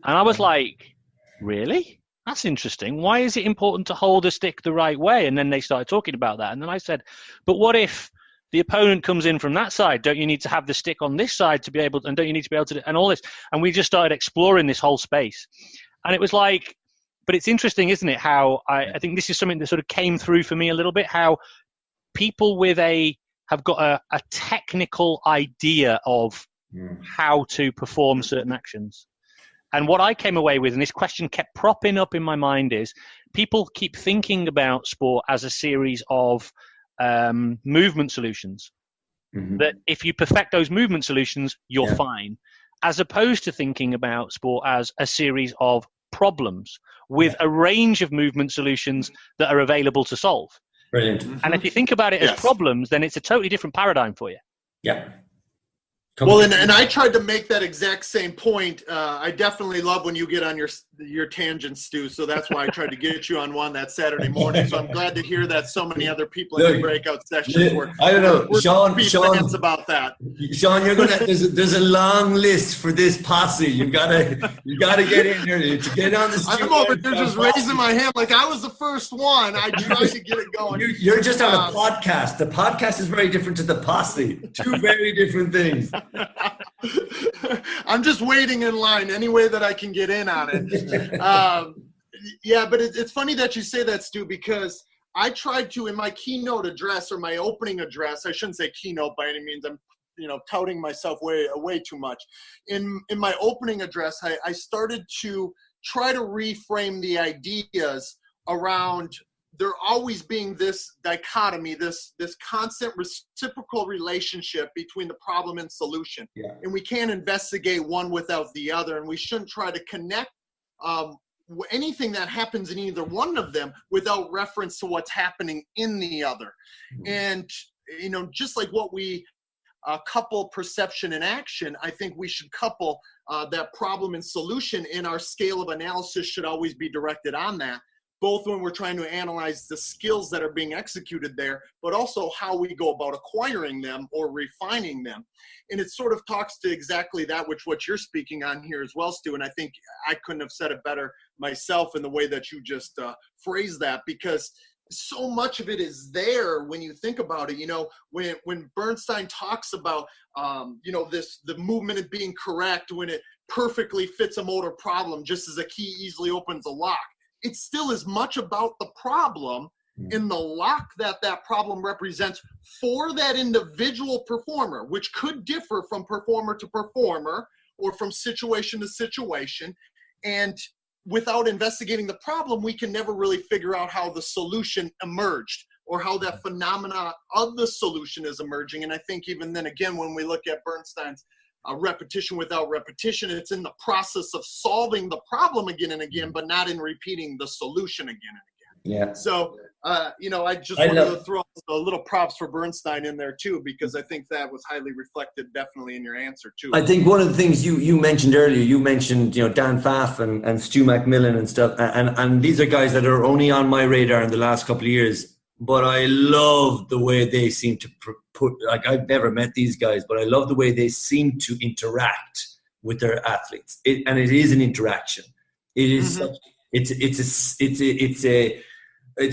And I was like, really? That's interesting. Why is it important to hold a stick the right way? And then they started talking about that. And then I said, but what if the opponent comes in from that side? Don't you need to have the stick on this side to be able to, and don't you need to be able to, and all this? And we just started exploring this whole space. And it was like, but it's interesting, isn't it? How I think this is something that sort of came through for me a little bit, how people have got a technical idea of how to perform certain actions. And what I came away with, and this question kept propping up in my mind, is people keep thinking about sport as a series of movement solutions. That if you perfect those movement solutions, you're fine. As opposed to thinking about sport as a series of problems with a range of movement solutions that are available to solve. Brilliant. And if you think about it as problems, then it's a totally different paradigm for you. Yeah. Well, and I tried to make that exact same point. I definitely love when you get on your tangents, Stu. So that's why I tried to get you on one that Saturday morning. So I'm glad to hear that so many other people in the breakout sessions were. I don't know, Shawn. About that. Shawn, you're gonna. There's a long list for this posse. You gotta get in there to get on the. I'm over there just raising my hand like I was the first one. I tried to get it going. You're just on a podcast. The podcast is very different to the posse. Two very different things. I'm just waiting in line any way that I can get in on it. But it's funny that you say that, Stu, because I tried to, in my keynote address or my opening address, I shouldn't say keynote by any means, I'm touting myself way too much. In my opening address, I started to try to reframe the ideas around there always being this dichotomy, this constant reciprocal relationship between the problem and solution. Yeah. And we can't investigate one without the other. And we shouldn't try to connect anything that happens in either one of them without reference to what's happening in the other. And, just like what we couple perception and action, I think we should couple that problem and solution, and our scale of analysis should always be directed on that. Both when we're trying to analyze the skills that are being executed there, but also how we go about acquiring them or refining them. And it sort of talks to exactly that, what you're speaking on here as well, Stu. And I think I couldn't have said it better myself in the way that you just phrased that, because so much of it is there when you think about it. When Bernstein talks about, the movement of being correct, when it perfectly fits a motor problem, just as a key easily opens a lock. It still is much about the problem in the lock that problem represents for that individual performer, which could differ from performer to performer or from situation to situation. And without investigating the problem, we can never really figure out how the solution emerged or how that phenomena of the solution is emerging. And I think even then, again, when we look at Bernstein's repetition without repetition, it's in the process of solving the problem again and again, but not in repeating the solution again and again. Yeah. So, I just wanted to throw a little props for Bernstein in there too, because I think that was highly reflected definitely in your answer too. I think one of the things you mentioned earlier, Dan Pfaff and Stu McMillan and stuff, and these are guys that are only on my radar in the last couple of years. But I love the way they seem to I've never met these guys, but I love the way they seem to interact with their athletes. It is an interaction. It is, it's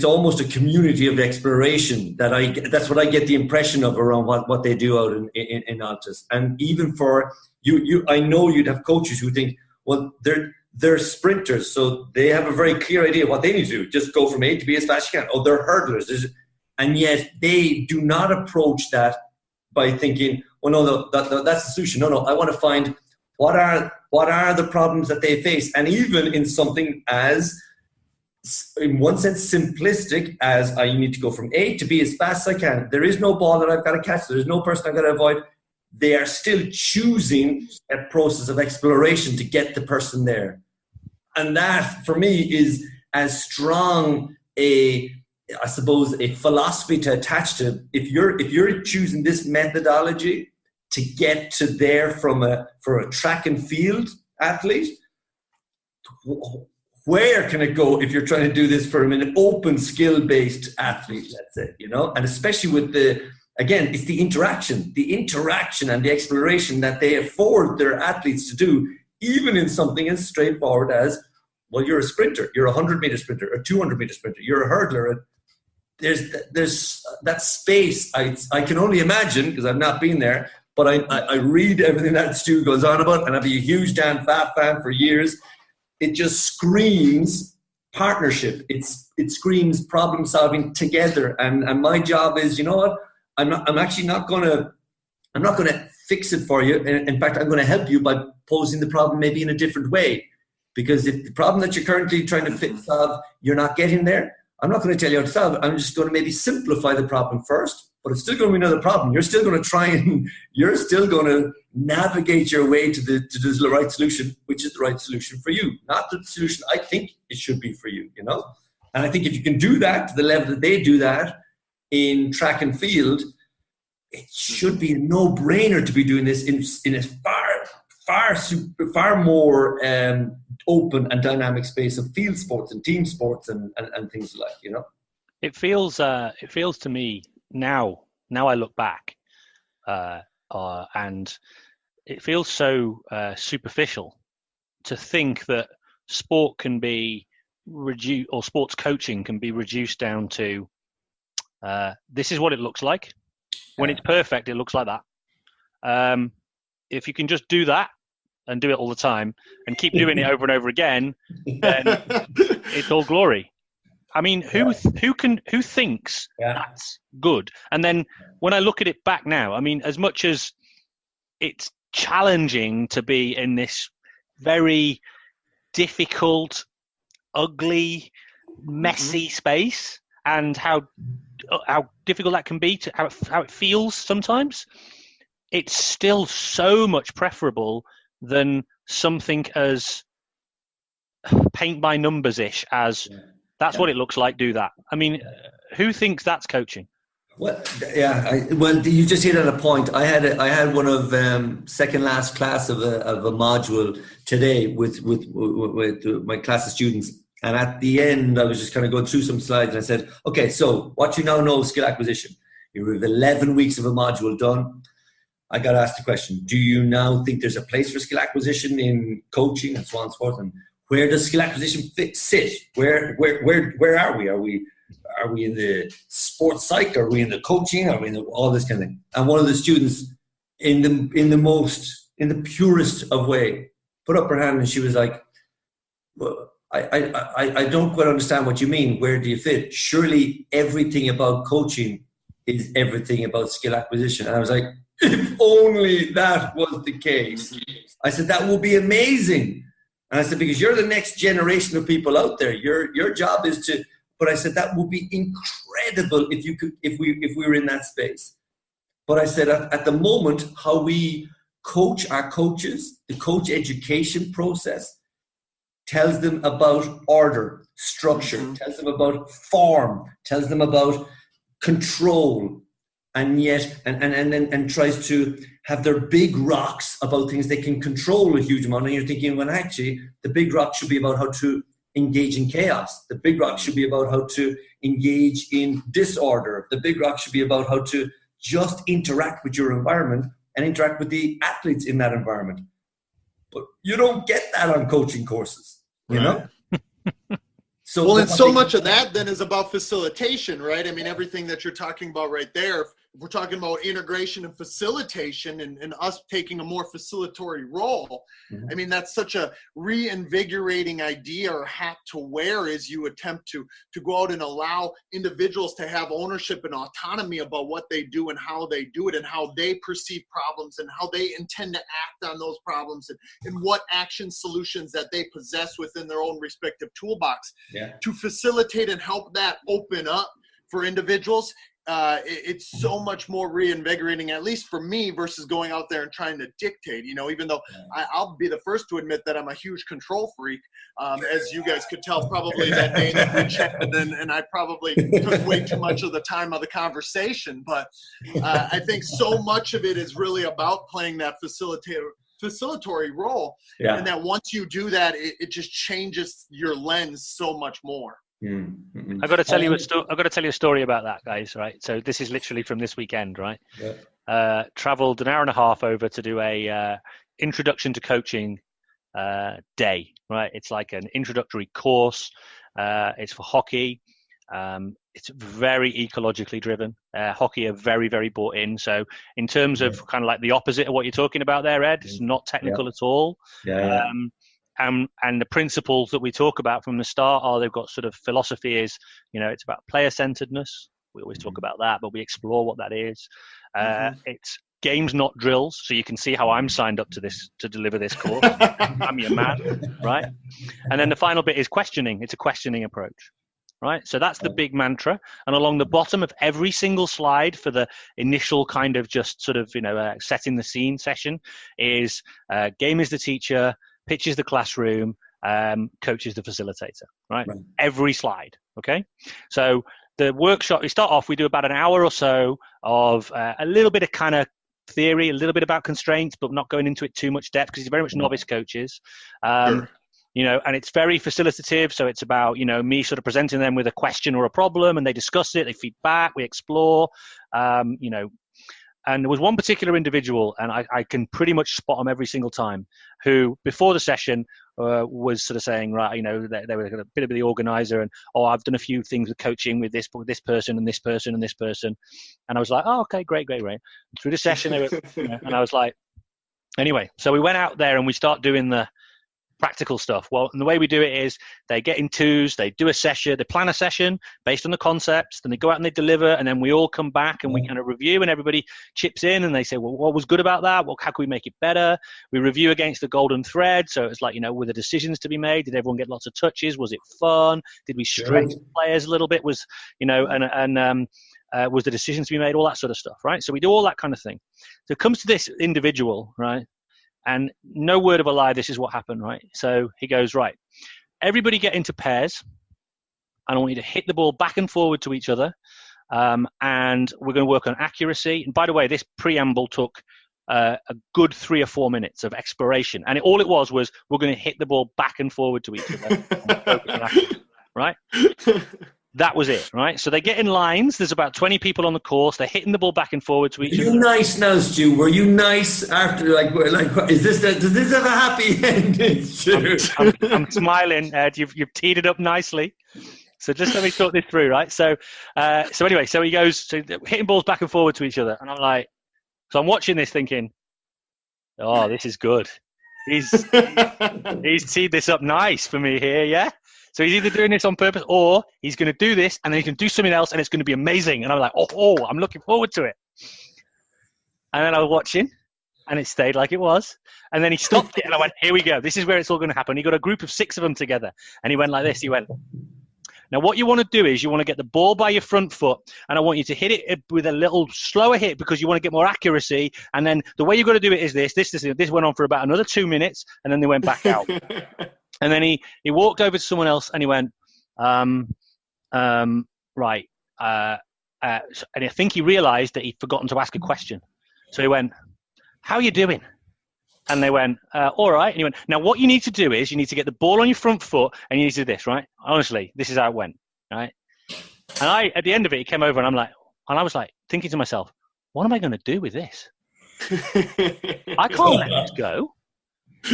almost a community of exploration that's what I get the impression of around what they do out in Altus. And even for you, I know you'd have coaches who think, well, they're sprinters, so they have a very clear idea of what they need to do. Just go from A to B as fast as you can. Oh, they're hurdlers. And yet they do not approach that by thinking, well, no, that's the solution. No, I want to find what are the problems that they face. And even in something as, in one sense, simplistic as I need to go from A to B as fast as I can. There is no ball that I've got to catch. There is no person I've got to avoid. They are still choosing a process of exploration to get the person there. And that, for me, is as strong a philosophy to attach to. If you're choosing this methodology to get to there for a track and field athlete, where can it go if you're trying to do this for an open skill-based athlete, let's say, and especially with again, it's the interaction and the exploration that they afford their athletes to do, even in something as straightforward as, well, you're a sprinter, you're a 100-meter sprinter, a 200-meter sprinter, you're a hurdler. And there's that space. I can only imagine, because I've not been there, but I read everything that Stu goes on about, and I've been a huge Dan Pfaff fan for years. It just screams partnership. It screams problem solving together. And my job is, you know what? I'm not going to fix it for you. In fact, I'm going to help you by posing the problem maybe in a different way. Because if the problem that you're currently trying to solve, you're not getting there, I'm not going to tell you how to solve it. I'm just going to maybe simplify the problem first, but it's still going to be another problem. You're still going to try and you're still going to navigate your way to the right solution, which is the right solution for you, not the solution I think it should be for you, And I think if you can do that to the level that they do that in track and field, it should be a no-brainer to be doing this in a far more open and dynamic space of field sports and team sports and things like, It feels to me now I look back and it feels so superficial to think that sport can be reduced, or sports coaching can be reduced down to this is what it looks like. When it's perfect, it looks like that. If you can just do that and do it all the time and keep doing it over and over again, then it's all glory. I mean, who thinks that's good? And then when I look at it back now, I mean, as much as it's challenging to be in this very difficult, ugly, messy space, and how difficult that can be, to how it feels sometimes, it's still so much preferable than something as paint by numbers-ish as that's what it looks like, do that. I mean, who thinks that's coaching? Well, you just hit on a point. I had one of second last class of a module today with my class of students, and at the end I was just kind of going through some slides, and I said, okay, so what you now know of skill acquisition, you have 11 weeks of a module done. I got asked the question, do you now think there's a place for skill acquisition in coaching and so on and so forth? And where does skill acquisition sit? Where are we? Are we in the sports psych? Are we in the coaching? Are we in all this kind of thing? And one of the students, in the purest of way, put up her hand, and she was like, well, I don't quite understand what you mean. Where do you fit? Surely everything about coaching is everything about skill acquisition. And I was like, if only that was the case. I said, that would be amazing. And I said, because you're the next generation of people out there. Your job is to, but I said, that would be incredible if we were in that space. But I said, at the moment, how we coach our coaches, the coach education process tells them about order, structure, tells them about form, tells them about control, and yet and tries to have their big rocks about things they can control a huge amount. And you're thinking, well, actually, the big rock should be about how to engage in chaos. The big rock should be about how to engage in disorder. The big rock should be about how to just interact with your environment and interact with the athletes in that environment. But you don't get that on coaching courses, you know? So, well, and so much of that then is about facilitation, right? I mean, everything that you're talking about right there, if we're talking about integration and facilitation and us taking a more facilitatory role, I mean, that's such a reinvigorating idea or hat to wear as you attempt to go out and allow individuals to have ownership and autonomy about what they do and how they do it and how they perceive problems and how they intend to act on those problems and what action solutions that they possess within their own respective toolbox. To facilitate and help that open up for individuals, it's so much more reinvigorating, at least for me, versus going out there and trying to dictate, you know, even though I'll be the first to admit that I'm a huge control freak, as you guys could tell probably that day that we chatted, and I probably took way too much of the time of the conversation, but I think so much of it is really about playing that facilitatory role. Yeah. And that once you do that, it just changes your lens so much more. Mm-hmm. I've got to tell you a story about that, guys. Right. So this is literally from this weekend, right? Yeah. Traveled an hour and a half over to do a introduction to coaching day. Right. It's like an introductory course. It's for hockey. It's very ecologically driven. Hockey are very, very bought in. So in terms of kind of like the opposite of what you're talking about there, Ed, it's not technical at all. Yeah. And the principles that we talk about from the start are they've got sort of philosophy is, it's about player-centeredness. We always talk about that, but we explore what that is. It's games, not drills. So you can see how I'm signed up to this, to deliver this course. I'm your man, right? And then the final bit is questioning. It's a questioning approach. Right, so that's the big mantra, and along the bottom of every single slide for the initial kind of just sort of setting the scene session is game is the teacher, pitch is the classroom, coach is the facilitator. Right, every slide. Okay, so the workshop, we start off, we do about an hour or so of a little bit of kind of theory, a little bit about constraints, but not going into it too much depth because it's very much novice coaches. And it's very facilitative. So it's about, me sort of presenting them with a question or a problem, and they discuss it, they feed back, we explore, and there was one particular individual, and I can pretty much spot him every single time, who before the session was sort of saying, right, they were a bit of the organizer, and, I've done a few things with coaching with this person and this person and this person. And I was like, okay, great. And through the session, they were, and I was like, anyway, so we went out there and we start doing the practical stuff. Well, and the way we do it is they get in twos, they do a session, they plan a session based on the concepts, then they go out and they deliver, and then we all come back and we kind of review, and everybody chips in and they say, well, what was good about that? Well, how can we make it better? We review against the golden thread. So it's like, were the decisions to be made? Did everyone get lots of touches? Was it fun? Did we stretch players a little bit? Was, was the decisions to be made? All that sort of stuff, right? So we do all that kind of thing. So it comes to this individual, right? And no word of a lie, this is what happened, right? So he goes, right, everybody get into pairs, and I want you to hit the ball back and forward to each other, and we're going to work on accuracy. And by the way, this preamble took a good 3 or 4 minutes of exploration, and all it was we're going to hit the ball back and forward to each other, right? That was it, right? So they get in lines. There's about 20 people on the course. They're hitting the ball back and forward to each other. Were you nice now, Stu? Were you nice after, does this have a happy ending, Stu? I'm smiling, Ed. You've teed it up nicely. So just let me talk this through, right? So anyway, so he goes, hitting balls back and forward to each other. And I'm like, so I'm watching this thinking, oh, this is good. He's teed this up nice for me here, yeah? So he's either doing this on purpose, or he's going to do this and then he can do something else and it's going to be amazing. And I'm like, oh, I'm looking forward to it. And then I was watching and it stayed like it was. And then he stopped it and I went, here we go. This is where it's all going to happen. He got a group of 6 of them together and he went like this. He went, now what you want to do is you want to get the ball by your front foot, and I want you to hit it with a little slower hit because you want to get more accuracy. And then the way you've got to do it is this went on for about another 2 minutes, and then they went back out. And then he walked over to someone else and he went, right. And I think he realized that he'd forgotten to ask a question. So he went, how are you doing? And they went, all right. And he went, now what you need to do is you need to get the ball on your front foot and you need to do this, right? Honestly, this is how it went, right? And at the end of it, he came over and I was like thinking to myself, what am I going to do with this? I can't let this go.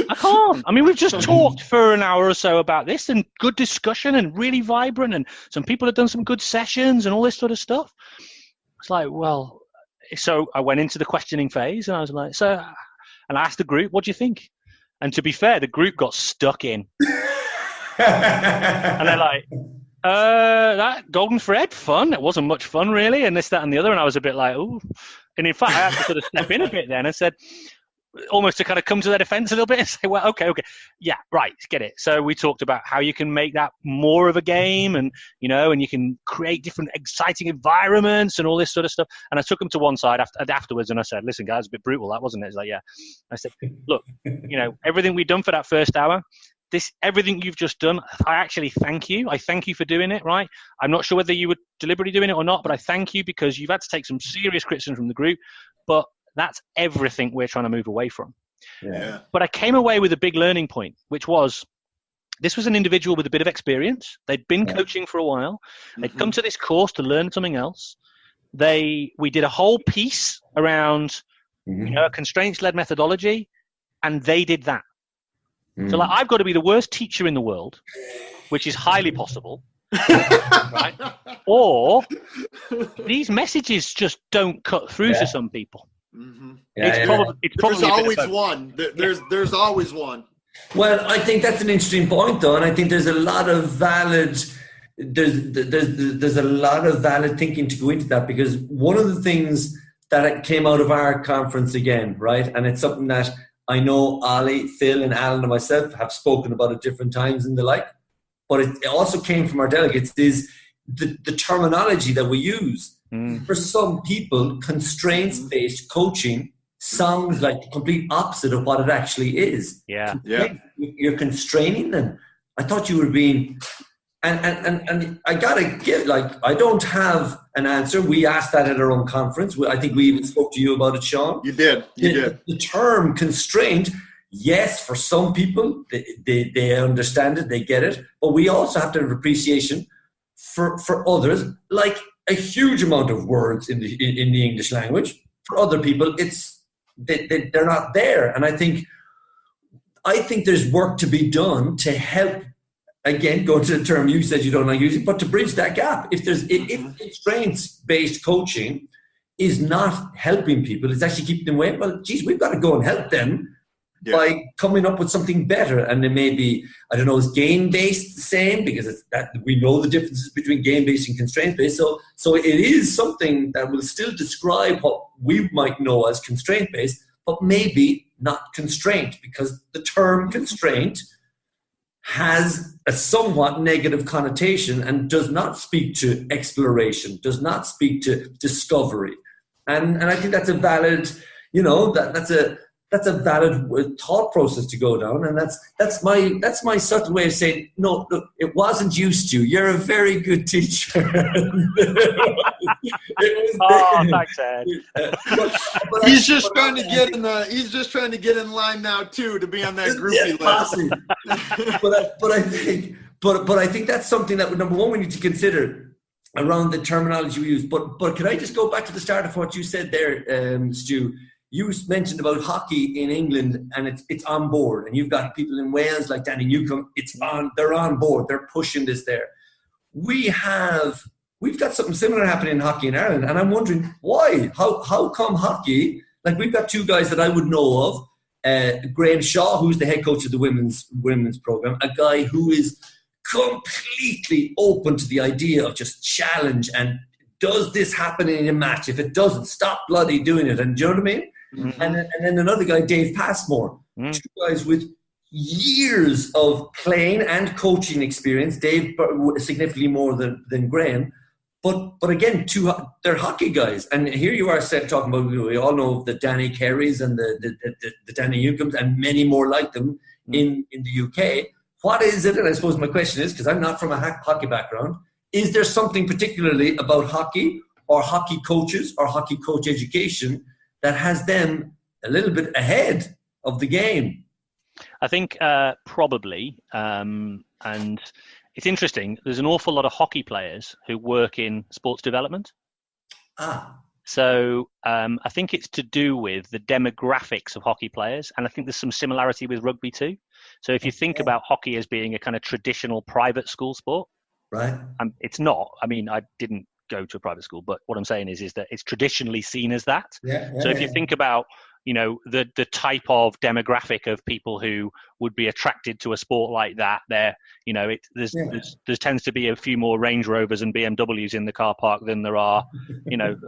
I can't. I mean, we've just talked for an hour or so about this, and good discussion and really vibrant, and some people have done some good sessions and all this sort of stuff. It's like, well, so I went into the questioning phase and I was like, and I asked the group, what do you think? And to be fair, the group got stuck in. And they're like, that golden thread, fun. It wasn't much fun really, and this, that, and the other. And I was a bit like, ooh. And in fact, I had to sort of step in a bit then and said, almost to kind of come to their defense a little bit and say, well, okay. Yeah, right, get it. So we talked about how you can make that more of a game, and, and you can create different exciting environments and all this sort of stuff. And I took them to one side afterwards and I said, listen, guys, a bit brutal, that wasn't it? It's like, yeah. I said, look, everything we've done for that first hour, everything you've just done, I actually thank you. I thank you for doing it, right? I'm not sure whether you were deliberately doing it or not, but I thank you because you've had to take some serious criticism from the group. But that's everything we're trying to move away from. Yeah. But I came away with a big learning point, which was this was an individual with a bit of experience. They'd been coaching for a while. They'd come to this course to learn something else. We did a whole piece around a constraints-led methodology, and they did that. So like, I've got to be the worst teacher in the world, which is highly possible, right? Or these messages just don't cut through to some people. It's probably there's always one. There's always one. Well, I think that's an interesting point, though, and I think there's a lot of valid thinking to go into that, because one of the things that came out of our conference again, right, and it's something that I know Ali, Phil, and Alan and myself have spoken about at different times and the like, but it also came from our delegates, is the terminology that we use. For some people, constraints-based coaching sounds like the complete opposite of what it actually is. Yeah. You're constraining them. I thought you were being... And I gotta give, like, I don't have an answer. We asked that at our own conference. I think we even spoke to you about it, Shawn. You did. The term constraint, yes, for some people, they understand it, they get it. But we also have to have appreciation for others, like a huge amount of words in the English language. For other people, they're not there. And I think there's work to be done to help. Again, going to the term you said you don't like using, but to bridge that gap. If constraints-based coaching is not helping people, it's actually keeping them away, well, geez, we've got to go and help them by coming up with something better. And it may be, I don't know, is game-based the same? Because it's that we know the differences between game-based and constraint-based. So it is something that will still describe what we might know as constraint-based, but maybe not constraint, because the term constraint has a somewhat negative connotation and does not speak to exploration, does not speak to discovery. And I think that's a valid, that's a valid thought process to go down. And that's my subtle way of saying, no, look, it wasn't used to. You're a very good teacher. Thanks, Ed. He's just trying to get in line now too, to be on that groupie list. But I think that's something that, number one, we need to consider around the terminology we use. But can I just go back to the start of what you said there, Stu? You mentioned about hockey in England, and it's on board, and you've got people in Wales like Danny Newcombe. They're on board. They're pushing this there. We've got something similar happening in hockey in Ireland, and I'm wondering why. How come hockey? Like, we've got two guys that I would know of. Graham Shaw, who's the head coach of the women's program, a guy who is completely open to the idea of just challenge and does this happen in a match? If it doesn't, stop bloody doing it. And do you know what I mean? Mm-hmm. And then another guy, Dave Passmore, two guys with years of playing and coaching experience. Dave significantly more than Graham. But again, they're hockey guys. And here you are talking about, we all know the Danny Kerrys and the Danny Newcombes and many more like them in the UK. What is it? And I suppose my question is, because I'm not from a hockey background, is there something particularly about hockey or hockey coaches or hockey coach education that has them a little bit ahead of the game? I think probably. And it's interesting. There's an awful lot of hockey players who work in sports development. So I think it's to do with the demographics of hockey players. And I think there's some similarity with rugby too. So if you think about hockey as being a kind of traditional private school sport, right? It's not. I mean, I didn't go to a private school, but what I'm saying is that it's traditionally seen as that. So if you think about, the type of demographic of people who would be attracted to a sport like that, there tends to be a few more Range Rovers and BMWs in the car park than there are,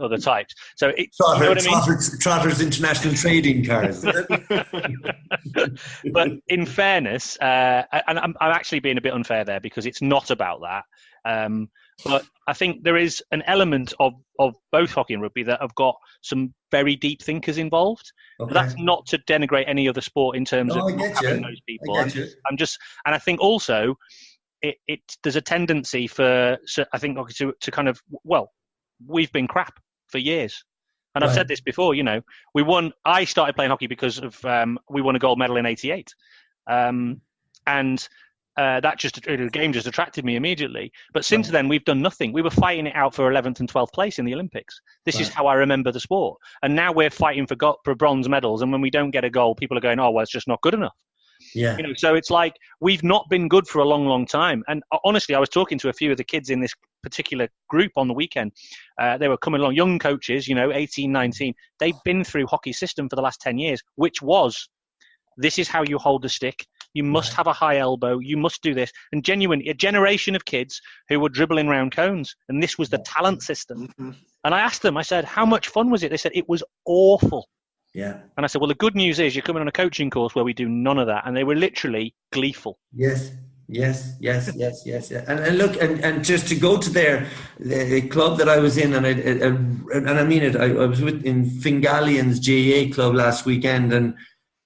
other types. So it's Trotter's international trading cars. But in fairness, and I'm actually being a bit unfair there because it's not about that. But I think there is an element of both hockey and rugby that have got some very deep thinkers involved. Okay. That's not to denigrate any other sport in terms of having those people. And I think also there's a tendency for, I think, to kind of, we've been crap for years. And I've said this before, we won. I started playing hockey because of we won a gold medal in '88, and that the game just attracted me immediately. But since then, we've done nothing. We were fighting it out for 11th and 12th place in the Olympics. This is how I remember the sport. And now we're fighting for bronze medals. And when we don't get a gold, people are going, "Oh, well, it's just not good enough." Yeah. So it's like we've not been good for a long, long time. And honestly, I was talking to a few of the kids in this particular group on the weekend. They were coming along, young coaches, 18, 19. They've been through hockey system for the last 10 years, which was, this is how you hold the stick. You must have a high elbow. You must do this. And genuinely, a generation of kids who were dribbling around cones. And this was the talent system. And I asked them, I said, how much fun was it? They said, it was awful. Yeah. And I said, well, the good news is you're coming on a coaching course where we do none of that. And they were literally gleeful. Yes. And look, and just to go to the club that I was in, and I mean it, I was in Fingalian's GAA club last weekend, and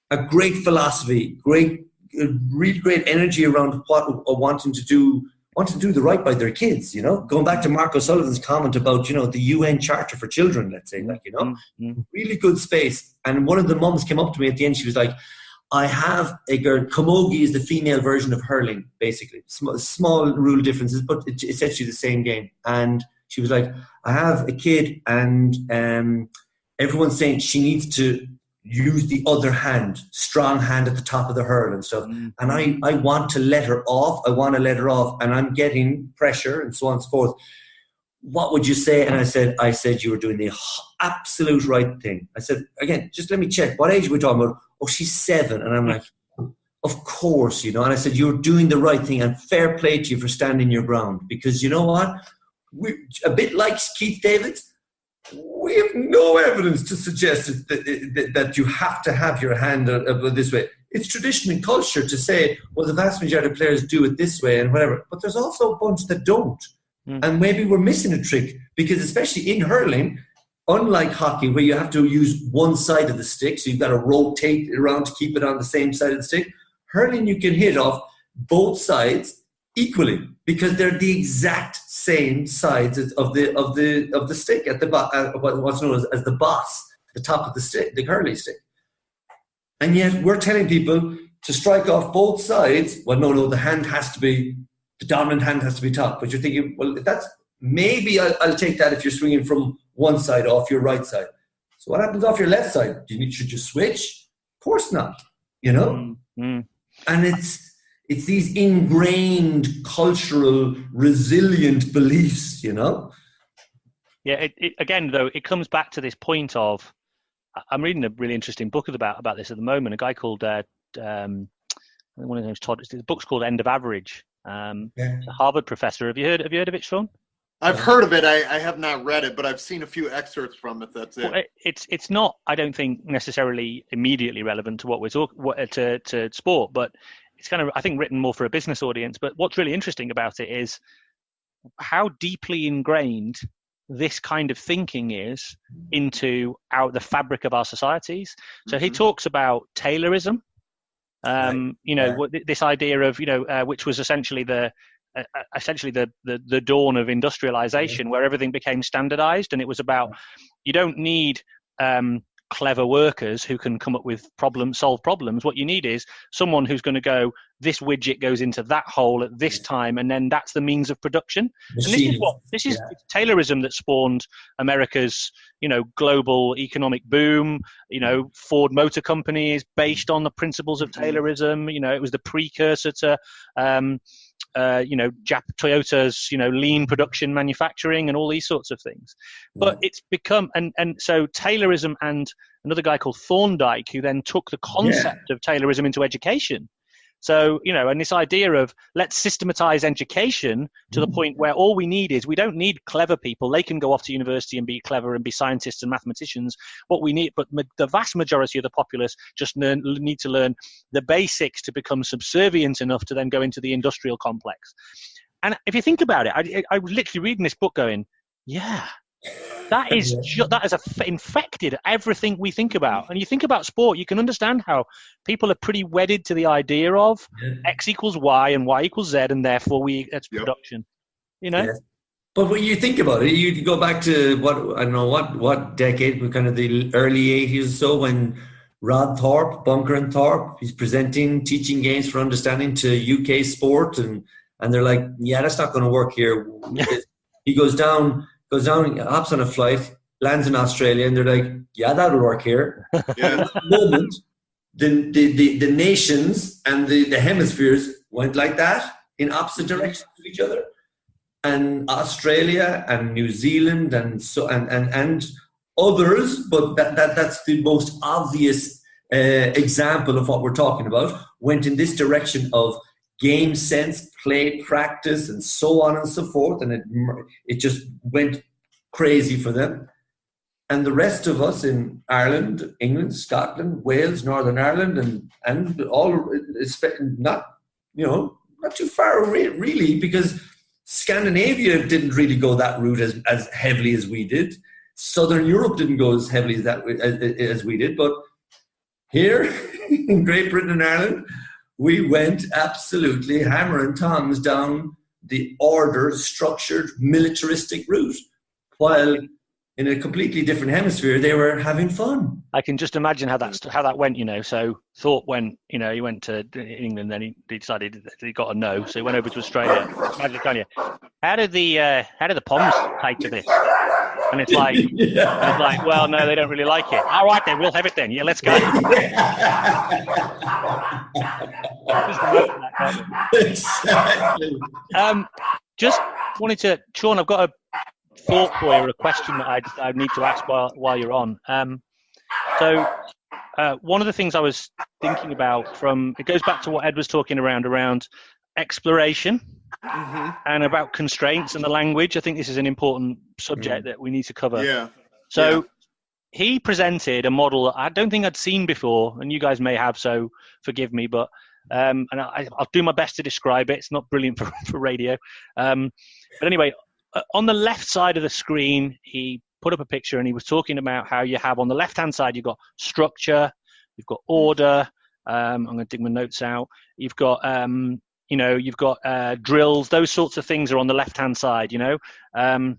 a great philosophy, really great energy around wanting to do the right by their kids, going back to Mark O'Sullivan's comment about, the UN Charter for Children, let's say, really good space. And one of the mums came up to me at the end, she was like, I have a girl, camogie is the female version of hurling, basically. Small rule differences, but it's essentially the same game. And she was like, I have a kid, and everyone's saying she needs to use the other hand, strong hand at the top of the hurl and stuff. And I want to let her off. And I'm getting pressure and so on and so forth. What would you say? And I said, you were doing the absolute right thing. I said, again, just let me check. What age are we talking about? Oh, she's 7. And I'm like, of course, And I said, you're doing the right thing, and fair play to you for standing your ground. Because you know what? A bit like Keith Davids, we have no evidence to suggest that you have to have your hand this way. It's tradition and culture to say, well, the vast majority of players do it this way and whatever. But there's also a bunch that don't. And maybe we're missing a trick, because especially in hurling, unlike hockey, where you have to use one side of the stick, so you've got to rotate it around to keep it on the same side of the stick, hurling you can hit off both sides equally, because they're the exact same sides of the stick at what's known as the boss, the top of the stick, the hurling stick. And yet we're telling people to strike off both sides. Well, no, the dominant hand has to be top. But you're thinking, well, if that's, maybe I'll take that if you're swinging from one side off your right side. So what happens off your left side? Should you switch? Of course not, And it's these ingrained cultural resilient beliefs, Yeah, again, though, it comes back to this point of, I'm reading a really interesting book about this at the moment. A guy called, one of his name's Todd. The book's called End of Average. It's a Harvard professor. Have you heard of it, Shawn? I've heard of it. I have not read it, but I've seen a few excerpts from it. That's it. Well, it's not, I don't think, necessarily immediately relevant to what we're talking to sport, but it's kind of, I think, written more for a business audience. But what's really interesting about it is how deeply ingrained this kind of thinking is into the fabric of our societies. So he talks about Taylorism. This idea of, which was essentially the dawn of industrialization, where everything became standardized, and it was about, you don't need clever workers who can come up with solve problems. What you need is someone who's going to go, this widget goes into that hole at this time, and then that's the means of production. Machines. And this is Taylorism that spawned America's, global economic boom. Ford Motor Company is based on the principles of Taylorism. It was the precursor to Toyota's, lean production manufacturing and all these sorts of things. But it's become, and so Taylorism, and another guy called Thorndike, who then took the concept of Taylorism into education. So, and this idea of let's systematize education to the point where all we need is, we don't need clever people. They can go off to university and be clever and be scientists and mathematicians. What we need, but the vast majority of the populace just need to learn the basics to become subservient enough to then go into the industrial complex. And if you think about it, I was literally reading this book going, that has infected everything we think about. And you think about sport, you can understand how people are pretty wedded to the idea of X equals Y and Y equals Z, and therefore it's production. Yes. But when you think about it, you go back to what decade, but kind of the early 80s or so, when Rod Thorpe, Bunker and Thorpe, he's presenting teaching games for understanding to UK sport, and they're like, yeah, that's not going to work here. He goes down, hops on a flight, lands in Australia, and they're like, yeah, that'll work here. Yeah. At the moment, the nations and the hemispheres went like that in opposite directions of each other. And Australia and New Zealand and others, but that's the most obvious example of what we're talking about, went in this direction of game sense, play, practice, and so on and so forth, and it just went crazy for them. And the rest of us in Ireland, England, Scotland, Wales, Northern Ireland, and all, not too far away, really, because Scandinavia didn't really go that route as heavily as we did. Southern Europe didn't go as heavily as we did. But here in Great Britain and Ireland, we went absolutely hammer and tongs down the ordered, structured, militaristic route, while in a completely different hemisphere, they were having fun. I can just imagine how that went, So Thorpe went, he went to England, then he decided that he got a no, so he went over to Australia. Imagine, can you? How did the Poms take to this? And it's like, well, no, they don't really like it. All right, then we'll have it then. Yeah, let's go. Exactly. Just wanted to, Shawn, I've got a thought for you, or a question that I need to ask while you're on. So one of the things I was thinking about it goes back to what Ed was talking around exploration and about constraints and the language. I think this is an important subject that we need to cover. Yeah. So he presented a model that I don't think I'd seen before, and you guys may have, so forgive me, but and I'll do my best to describe it. It's not brilliant for radio. But anyway, on the left side of the screen, he put up a picture and he was talking about how you have on the left-hand side, you've got structure, you've got order. I'm going to dig my notes out. You've got, you've got drills. Those sorts of things are on the left-hand side, and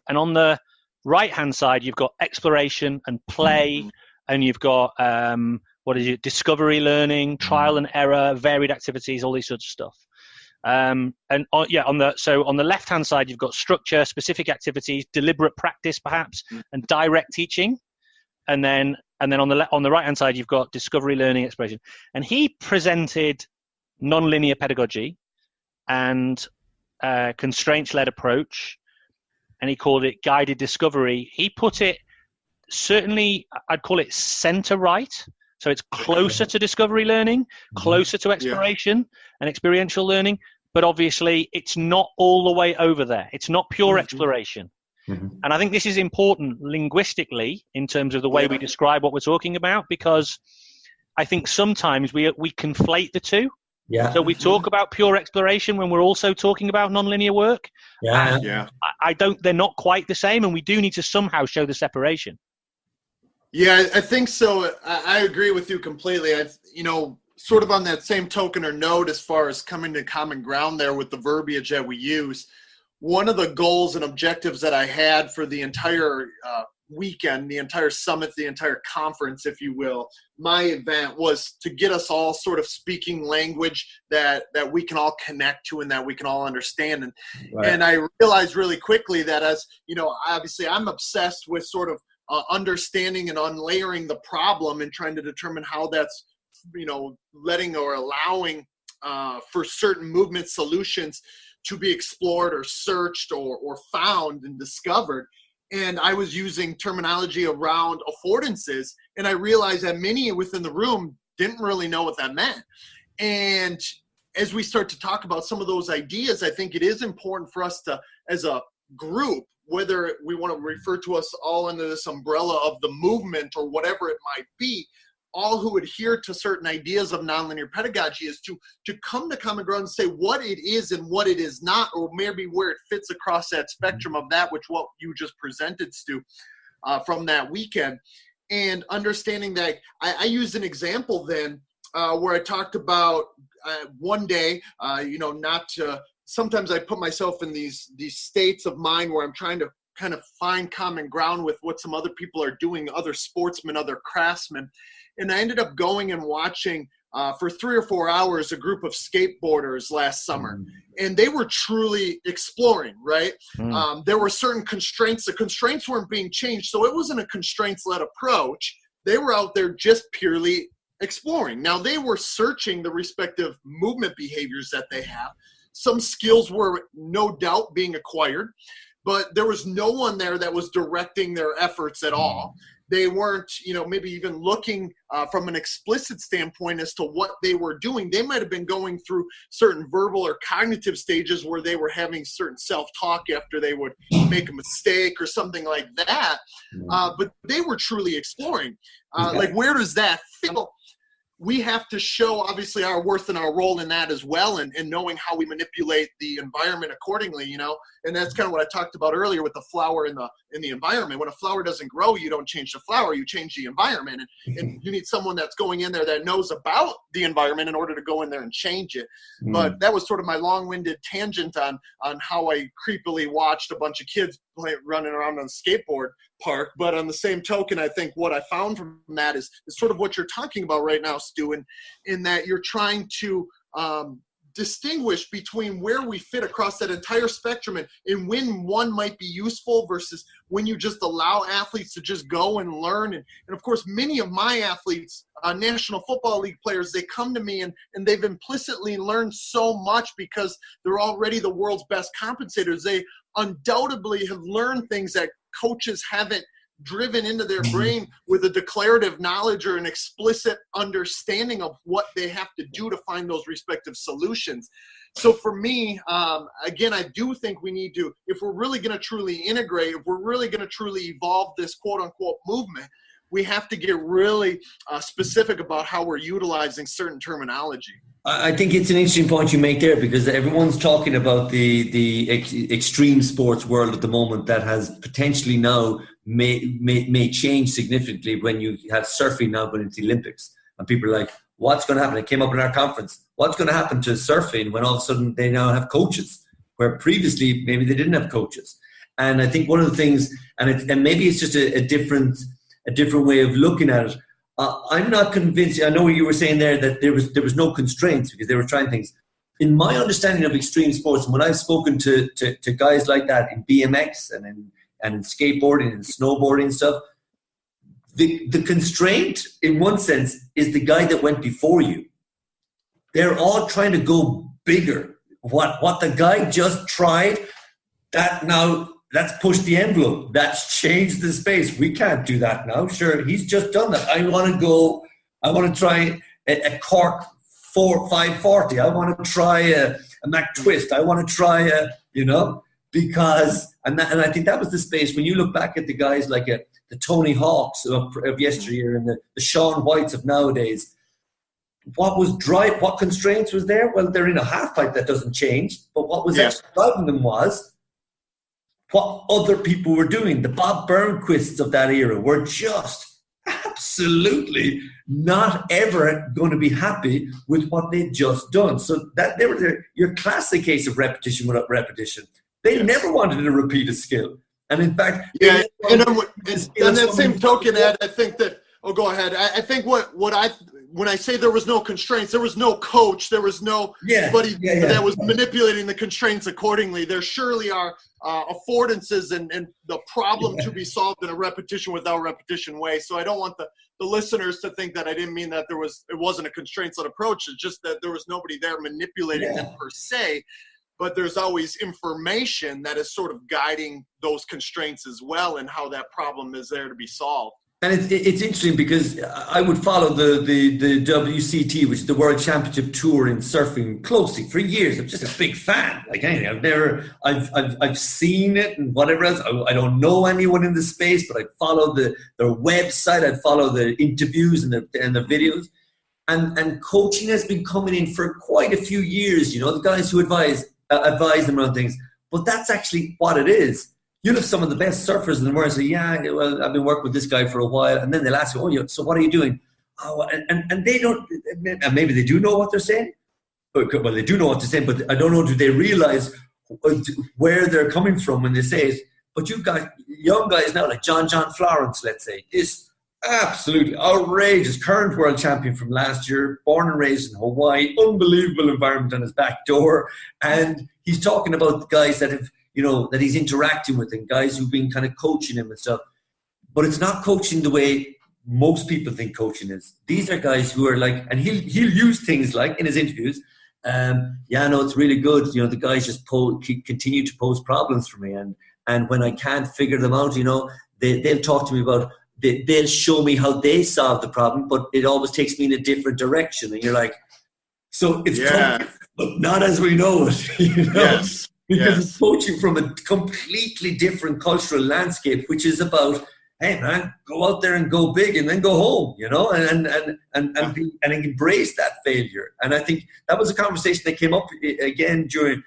on the right-hand side, you've got exploration and play, and you've got, discovery learning, trial and error, varied activities, all these sorts of stuff. On the left hand side you've got structure, specific activities, deliberate practice perhaps, and direct teaching, and then on the right hand side you've got discovery, learning, exploration. And he presented non-linear pedagogy and constraints led approach, and he called it guided discovery. He put it, certainly I'd call it center right. So it's closer to discovery learning, closer to exploration and experiential learning, but obviously it's not all the way over there. It's not pure exploration. And I think this is important linguistically in terms of the way we describe what we're talking about, because I think sometimes we conflate the two. Yeah. So we talk about pure exploration when we're also talking about nonlinear work. They're not quite the same, and we do need to somehow show the separation. Yeah, I think so. I agree with you completely. Sort of on that same token or note, as far as coming to common ground there with the verbiage that we use, one of the goals and objectives that I had for the entire weekend, the entire summit, the entire conference, if you will, my event, was to get us all sort of speaking language that we can all connect to and that we can all understand. And I realized really quickly that, as obviously I'm obsessed with sort of understanding and unlayering the problem and trying to determine how that's, letting or allowing for certain movement solutions to be explored or searched or found and discovered. And I was using terminology around affordances, and I realized that many within the room didn't really know what that meant. And as we start to talk about some of those ideas, I think it is important for us to, as a group, whether we want to refer to us all under this umbrella of the movement or whatever it might be, all who adhere to certain ideas of nonlinear pedagogy, is to come to common ground and say what it is and what it is not, or maybe where it fits across that spectrum of that, which what you just presented, Stu, from that weekend. And understanding that I used an example then where I talked about one day, not to sometimes I put myself in these states of mind where I'm trying to kind of find common ground with what some other people are doing, other sportsmen, other craftsmen. And I ended up going and watching for 3 or 4 hours a group of skateboarders last summer. And they were truly exploring, right? There were certain constraints. The constraints weren't being changed. So it wasn't a constraints-led approach. They were out there just purely exploring. Now, they were searching the respective movement behaviors that they have. Some skills were no doubt being acquired, but there was no one there that was directing their efforts at all. They weren't, maybe even looking from an explicit standpoint as to what they were doing. They might have been going through certain verbal or cognitive stages where they were having certain self-talk after they would make a mistake or something like that. But they were truly exploring. Like, where does that fit? We have to show, obviously, our worth and our role in that as well, and knowing how we manipulate the environment accordingly, And that's kind of what I talked about earlier with the flower in the environment. When a flower doesn't grow, you don't change the flower, you change the environment. And you need someone that's going in there that knows about the environment in order to go in there and change it. But that was sort of my long-winded tangent on how I creepily watched a bunch of kids running around on a skateboard park. But on the same token, I think what I found from that is sort of what you're talking about right now, Stu, in that you're trying to distinguish between where we fit across that entire spectrum and when one might be useful versus when you just allow athletes to just go and learn. And of course, many of my athletes, National Football League players, they come to me and they've implicitly learned so much because they're already the world's best compensators. They undoubtedly have learned things that coaches haven't driven into their brain with a declarative knowledge or an explicit understanding of what they have to do to find those respective solutions. So for me, again, I do think we need to, if we're really going to truly integrate, if we're really going to truly evolve this quote unquote movement, we have to get really specific about how we're utilizing certain terminology. I think it's an interesting point you make there, because everyone's talking about the extreme sports world at the moment that has potentially now may change significantly when you have surfing now going into the Olympics. And people are like, what's going to happen? It came up in our conference. What's going to happen to surfing when all of a sudden they now have coaches, where previously maybe they didn't have coaches? And I think one of the things, and maybe it's just a different way of looking at it. I'm not convinced. I know what you were saying there, that there was no constraints because they were trying things. In my understanding of extreme sports, and when I've spoken to guys like that in BMX and in skateboarding and snowboarding and stuff, the constraint in one sense is the guy that went before you. They're all trying to go bigger. What the guy just tried, that's pushed the envelope. That's changed the space. We can't do that now. Sure, he's just done that. I want to try a Cork 540. I want to try a Mac Twist. I want to try because I think that was the space when you look back at the guys like the Tony Hawks of yesteryear and the Shawn Whites of nowadays. What constraints was there? Well, they're in a half pipe that doesn't change. But what was actually driving them was what other people were doing. The Bob Burnquists of that era were just absolutely not ever going to be happy with what they'd just done. So that they were your classic case of repetition without repetition. They never wanted to repeat a skill. And in fact, and on that same token, Ed, I think that, go ahead. I think when I say there was no constraints, there was no coach, there was nobody that was manipulating the constraints accordingly. There surely are affordances and the problem to be solved in a repetition without repetition way. So I don't want the listeners to think that I didn't mean that it wasn't a constraints-led approach. It's just that there was nobody there manipulating them per se. But there's always information that is sort of guiding those constraints as well, and how that problem is there to be solved. And it's interesting because I would follow the WCT, which is the World Championship Tour in surfing, closely for years. I'm just a big fan. Like anything, I've seen it and whatever else. I don't know anyone in the space, but I follow their website. I follow the interviews and the videos. And coaching has been coming in for quite a few years. The guys who advise them on things. But that's actually what it is. You'll have some of the best surfers in the world say, well, I've been working with this guy for a while. And then they'll ask you, so what are you doing? Oh, and they don't, and maybe they do know what they're saying, well, they do know what to say, but I don't know, do they realize where they're coming from when they say it? But you've got young guys now, like John Florence, let's say, is absolutely outrageous, current world champion from last year, born and raised in Hawaii, unbelievable environment on his back door. And he's talking about the guys that have, that he's interacting with and guys who've been kind of coaching him and stuff. But it's not coaching the way most people think coaching is. These are guys who are like, and he'll use things like in his interviews, it's really good. The guys just continue to pose problems for me. And when I can't figure them out, they'll talk to me about, they'll show me how they solve the problem, but it always takes me in a different direction. And you're like, so it's coming, but not as we know it, Yes. Because it's coaching from a completely different cultural landscape, which is about, hey man, go out there and go big and then go home, and embrace that failure. And I think that was a conversation that came up again during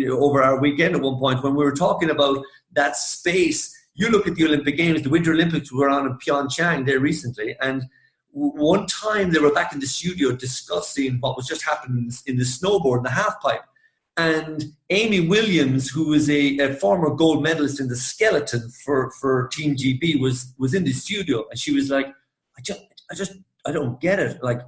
over our weekend at one point when we were talking about that space. You look at the Olympic Games, the Winter Olympics were on in Pyeongchang there recently, and one time they were back in the studio discussing what was just happening in the snowboard, in the half pipe. And Amy Williams, who is a former gold medalist in the skeleton for Team GB, was in the studio, and she was like, I don't get it. Like,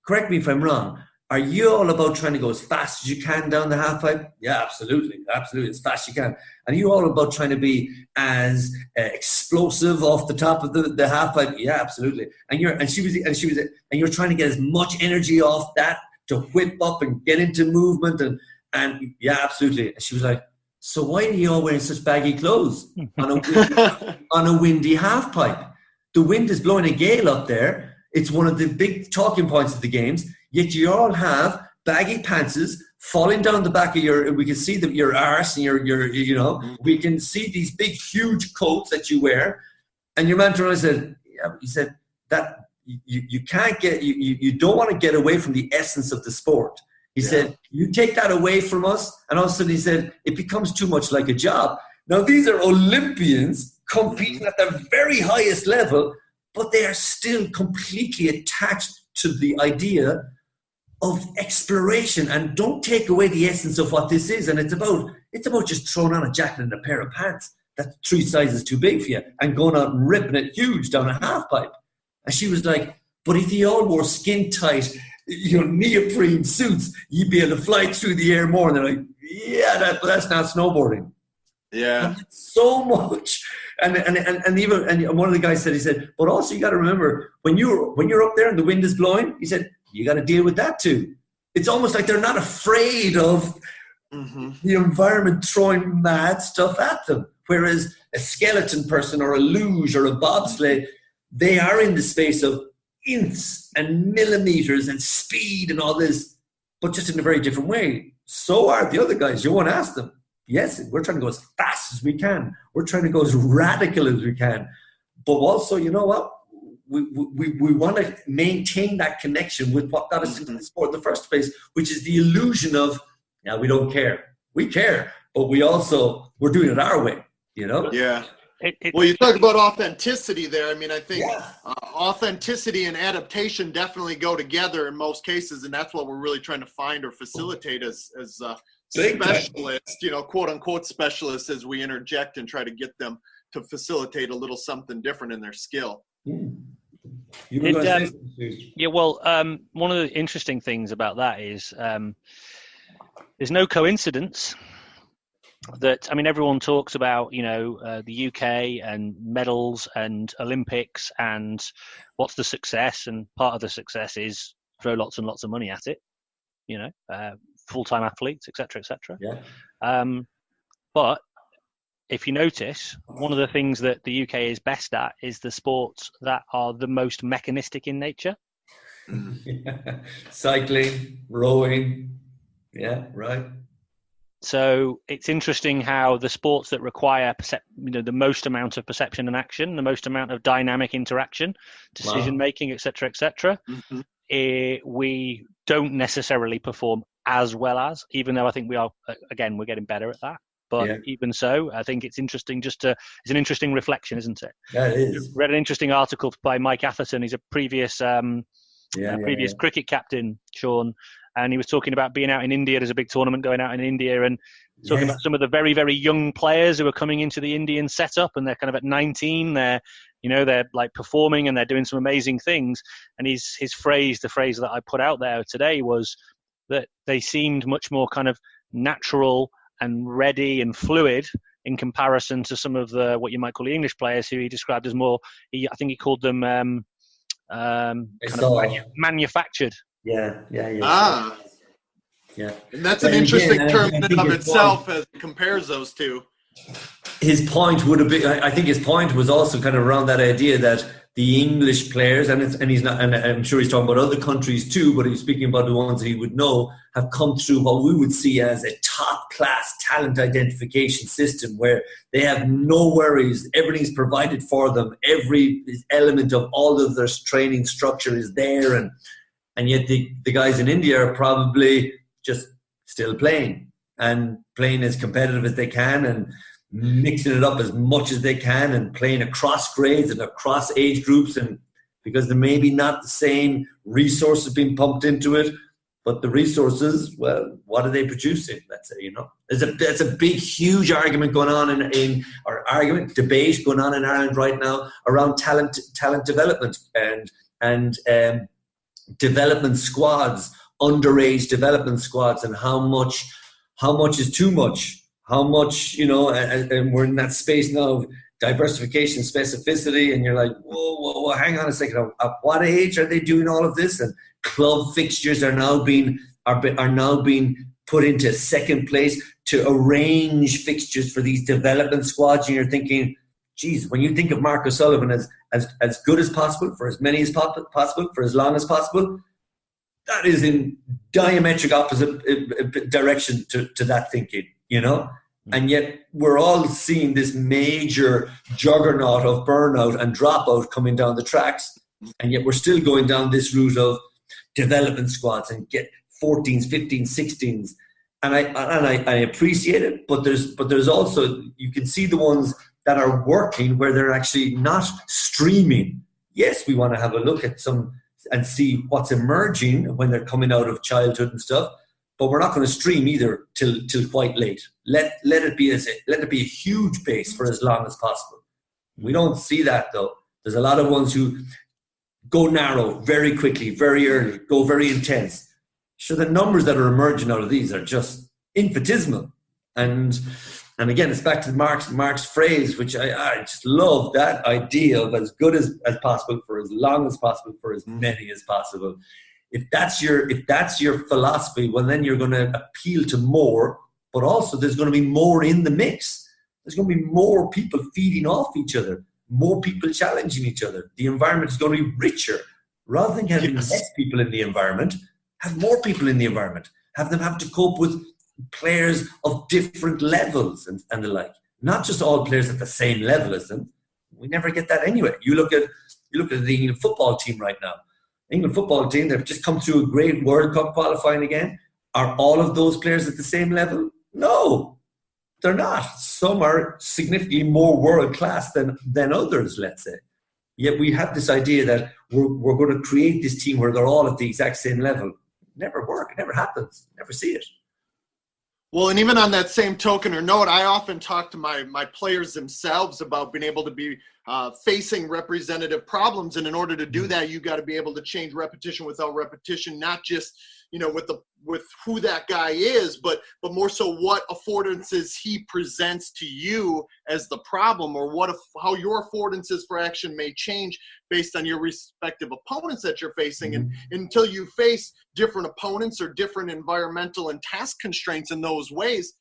correct me if I'm wrong. Are you all about trying to go as fast as you can down the half pipe? Yeah, absolutely, as fast as you can. And are you all about trying to be as explosive off the top of the half pipe? Yeah, absolutely. And you're trying to get as much energy off that to whip up and get into movement and yeah, absolutely. And she was like, so why are you all wearing such baggy clothes on a windy half pipe? The wind is blowing a gale up there. It's one of the big talking points of the games. Yet you all have baggy pantses falling down the back of we can see your arse and we can see these big, huge coats that you wear. And your man turned around and said, yeah, he said that you can't get, you don't want to get away from the essence of the sport. He said, you take that away from us, and all of a sudden he said, it becomes too much like a job. Now, these are Olympians competing at the very highest level, but they are still completely attached to the idea of exploration. And don't take away the essence of what this is. And it's about just throwing on a jacket and a pair of pants that's 3 sizes too big for you and going out and ripping it huge down a half pipe. And she was like, but if you all wore skin tight, neoprene suits, you'd be able to fly through the air more. And they're like, but that's not snowboarding. Yeah. So much. And one of the guys said, he said, but also you got to remember when you're up there and the wind is blowing, he said, you got to deal with that too. It's almost like they're not afraid of the environment throwing mad stuff at them. Whereas a skeleton person or a luge or a bobsleigh, they are in the space of inches and millimeters and speed and all this, but just in a very different way. So are the other guys. You won't ask them. Yes, we're trying to go as fast as we can. We're trying to go as radical as we can. But also, you know what? We want to maintain that connection with what got us into the sport in the first place, which is the illusion of, we don't care. We care, but we're doing it our way, Yeah. Well, you talk about authenticity there. I mean, I think authenticity and adaptation definitely go together in most cases, and that's what we're really trying to find or facilitate as specialists, quote unquote specialists, as we interject and try to get them to facilitate a little something different in their skill. One of the interesting things about that is there's no coincidence that, everyone talks about, the UK and medals and Olympics and what's the success, and part of the success is throw lots and lots of money at it, full-time athletes, etc., etc. Yeah. But if you notice, one of the things that the UK is best at is the sports that are the most mechanistic in nature. Cycling, rowing. Yeah, right. So it's interesting how the sports that require the most amount of perception and action, the most amount of dynamic interaction, decision making, etc., etc., we don't necessarily perform as well as, even though I think we are, again, we're getting better at that. But even so, I think it's interesting it's an interesting reflection, isn't it? Yeah, it is. Read an interesting article by Mike Atherton. He's a previous cricket captain, Shawn. and he was talking about being out in India. There's a big tournament going out in India, and talking about some of the very, very young players who are coming into the Indian setup, and they're kind of at 19. They're like performing and they're doing some amazing things. And the phrase that I put out there today was that they seemed much more kind of natural and ready and fluid in comparison to some of the what you might call the English players, who he described as more. I think he called them manufactured. Yeah. Yeah. And that's an interesting term in and of itself as it compares those two. His point would have been, I think his point was also kind of around that idea that the English players, and he's not, and I'm sure he's talking about other countries too, but he's speaking about the ones that he would know, have come through what we would see as a top class talent identification system where they have no worries. Everything's provided for them. Every element of all of their training structure is there. And yet the guys in India are probably just still playing and playing as competitive as they can and mixing it up as much as they can and playing across grades and across age groups, and because there may be not the same resources being pumped into it, but the resources, well, what are they producing? Let's say, there's a big, huge argument going on debate going on in Ireland right now around talent development and development squads, underage development squads, and how much is too much. How much, and we're in that space now of diversification, specificity, and you're like, whoa, hang on a second. At what age are they doing all of this? And club fixtures are now being put into second place to arrange fixtures for these development squads. And you're thinking, geez, when you think of Mark O'Sullivan as good as possible, for as many as possible, for as long as possible, that is in diametric opposite direction to that thinking, And yet we're all seeing this major juggernaut of burnout and dropout coming down the tracks, and yet we're still going down this route of development squads and get 14s, 15s, 16s. And I appreciate it, but there's also, you can see the ones that are working where they're actually not streaming. Yes, we want to have a look at some and see what's emerging when they're coming out of childhood and stuff. But we're not going to stream either till quite late. Let it be a huge base for as long as possible. We don't see that though. There's a lot of ones who go narrow very quickly, very early, go very intense. So the numbers that are emerging out of these are just infinitesimal. And again, it's back to Mark's phrase, which I just love, that idea of as good as possible for as long as possible for as many as possible. If that's your philosophy, well, then you're going to appeal to more, but also there's going to be more in the mix. There's going to be more people feeding off each other, more people challenging each other. The environment is going to be richer. Rather than having less people in the environment, have more people in the environment. Have them have to cope with players of different levels and the like. Not just all players at the same level as them. We never get that anyway. You look at the England football team right now. England football team, they've just come through a great World Cup qualifying again. Are all of those players at the same level? No, they're not. Some are significantly more world class than others, let's say. Yet we have this idea that we're going to create this team where they're all at the exact same level. Never work. It never happens. Never see it. Well, and even on that same token or note, I often talk to my players themselves about being able to be facing representative problems. And in order to do that, you got to be able to change repetition without repetition, not just, with who that guy is, but more so what affordances he presents to you as the problem, or how your affordances for action may change based on your respective opponents that you're facing. And until you face different opponents or different environmental and task constraints in those ways,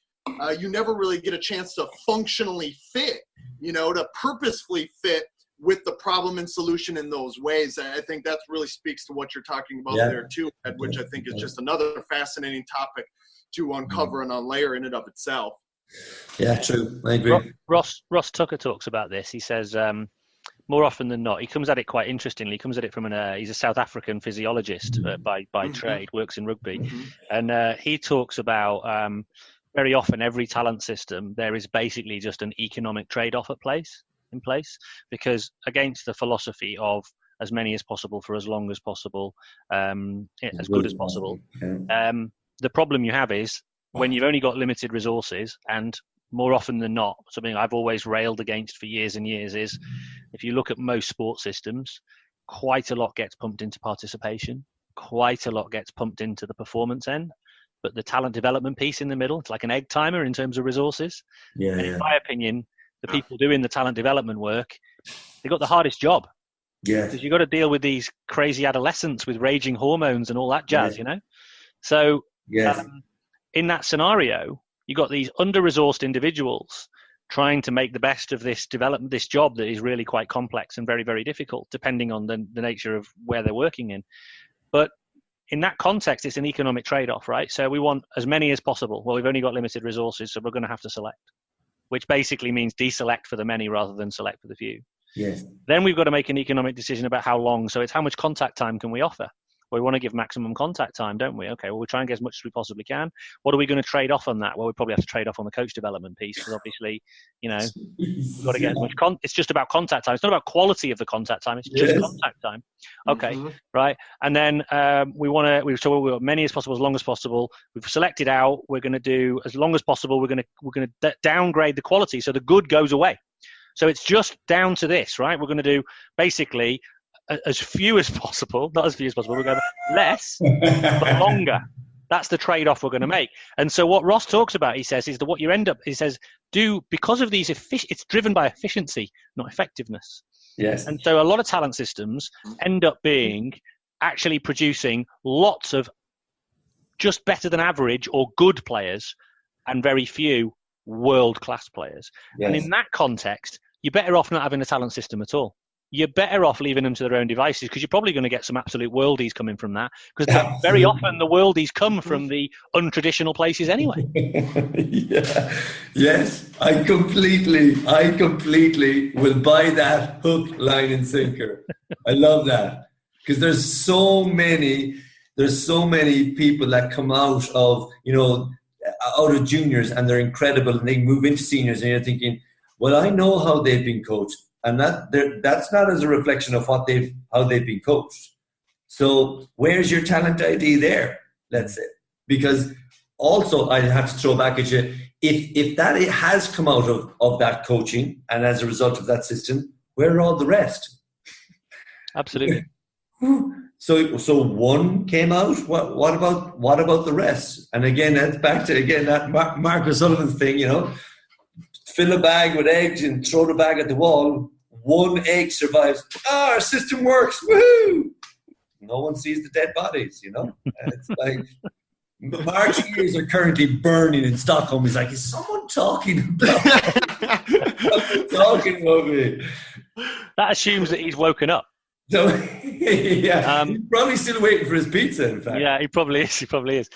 you never really get a chance to functionally fit, to purposefully fit with the problem and solution in those ways. And I think that really speaks to what you're talking about there too, Ed, which I think is just another fascinating topic to uncover and unlayer in and of itself. Yeah, true. I agree. Ross Tucker talks about this. He says more often than not, he comes at it quite interestingly. He comes at it from he's a South African physiologist by trade, works in rugby. And he talks about very often every talent system, there is basically just an economic trade-off in place, because against the philosophy of as many as possible for as long as possible, as good as possible. The problem you have is when you've only got limited resources, and more often than not, something I've always railed against for years and years is, if you look at most sports systems, quite a lot gets pumped into participation, quite a lot gets pumped into the performance end, but the talent development piece in the middle, it's like an egg timer in terms of resources. And in my opinion, the people doing the talent development work, they got the hardest job. Because you've got to deal with these crazy adolescents with raging hormones and all that jazz, you know? So in that scenario, you got these under-resourced individuals trying to make the best of this job that is really quite complex and very, very difficult, depending on the nature of where they're working in. But in that context, it's an economic trade-off, right? So we want as many as possible. Well, we've only got limited resources, so we're going to have to select, which basically means deselect for the many rather than select for the few. Then we've got to make an economic decision about how long. So it's how much contact time can we offer? Well, we want to give maximum contact time, don't we? Okay, well, we'll try and get as much as we possibly can. What are we going to trade off on that? Well, we probably have to trade off on the coach development piece, because obviously, you know, we've got to get as much it's just about contact time. It's not about quality of the contact time. It's just contact time. Okay, right. And then we want many as possible, as long as possible. We've selected out. We're going to do as long as possible. We're going to downgrade the quality, so the good goes away. So it's just down to this, right? We're going to do basically as few as possible, not as few as possible. We're going to less, but longer. That's the trade-off we're going to make. And so what Ross talks about, he says, is that what you end up, he says, because of these, it's driven by efficiency, not effectiveness. And so a lot of talent systems end up being actually producing lots of just better than average or good players and very few world-class players. And in that context, you're better off not having a talent system at all. You're better off leaving them to their own devices, because you're probably going to get some absolute worldies coming from that, because very often the worldies come from the untraditional places anyway. Yes, I completely will buy that hook, line and sinker. I love that, because there's so many people that come out of, out of juniors, and they're incredible, and they move into seniors, and you're thinking, well, I know how they've been coached. And that's not as a reflection of how they've been coached. So where's your talent ID there? Let's say, because also I have to throw back at you, if that has come out of that coaching, and as a result of that system, where are all the rest? Absolutely. So one came out. What about the rest? And again, that's back to that Mark O'Sullivan's thing. Fill a bag with eggs and throw the bag at the wall. One egg survives. Our system works. Woohoo! No one sees the dead bodies, It's like Mark's ears are currently burning in Stockholm. He's like, is someone talking about me? That assumes that he's woken up. So, he's probably still waiting for his pizza, in fact. Yeah, he probably is.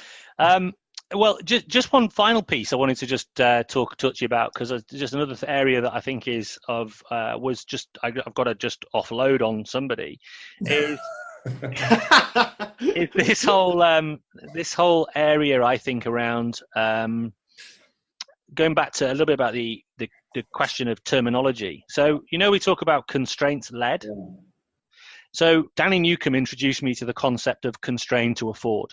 Well, just one final piece I wanted to just touch you about, because just another area that I think is I've got to just offload on somebody is this whole area, I think, around going back to a little bit about the question of terminology. So we talk about constraints led. So Danny Newcomb introduced me to the concept of constrained to afford.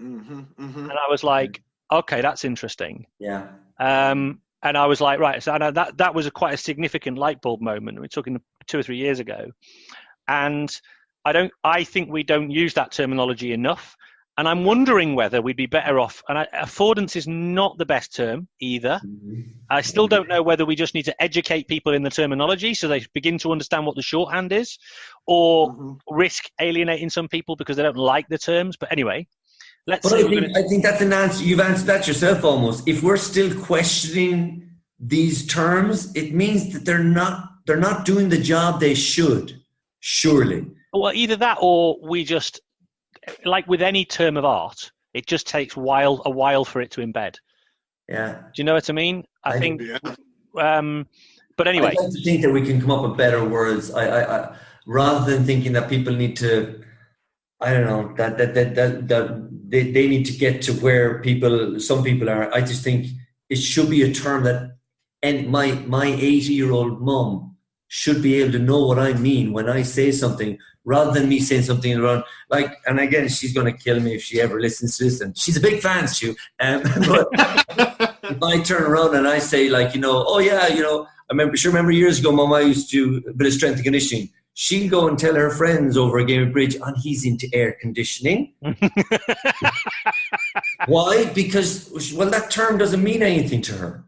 And I was like, okay, that's interesting. And I was like, right. So I know that was quite a significant light bulb moment. We're talking 2 or 3 years ago. And I think we don't use that terminology enough. And I'm wondering whether we'd be better off. And affordance is not the best term either. I still don't know whether we just need to educate people in the terminology so they begin to understand what the shorthand is, or risk alienating some people because they don't like the terms. But anyway. I think that's an answer. You've answered that yourself almost. If we're still questioning these terms, it means that they're not doing the job they should, surely. Well, either that, or we just, like with any term of art, it just takes a while for it to embed. Yeah. Do you know what I mean? I think. But anyway, I like to think that we can come up with better words. I rather than thinking that people need to. I don't know that they need to get to where some people are. I just think it should be a term that, and my 80-year-old mum should be able to know what I mean when I say something, rather than me saying something around like, and again, she's going to kill me if she ever listens to this, and she's a big fan, Stu. But if I turn around and I say, like, oh yeah, I remember years ago, Mum, I used to do a bit of strength and conditioning. She'll go and tell her friends over a game of bridge, and he's into air conditioning. Why? Because, well, that term doesn't mean anything to her,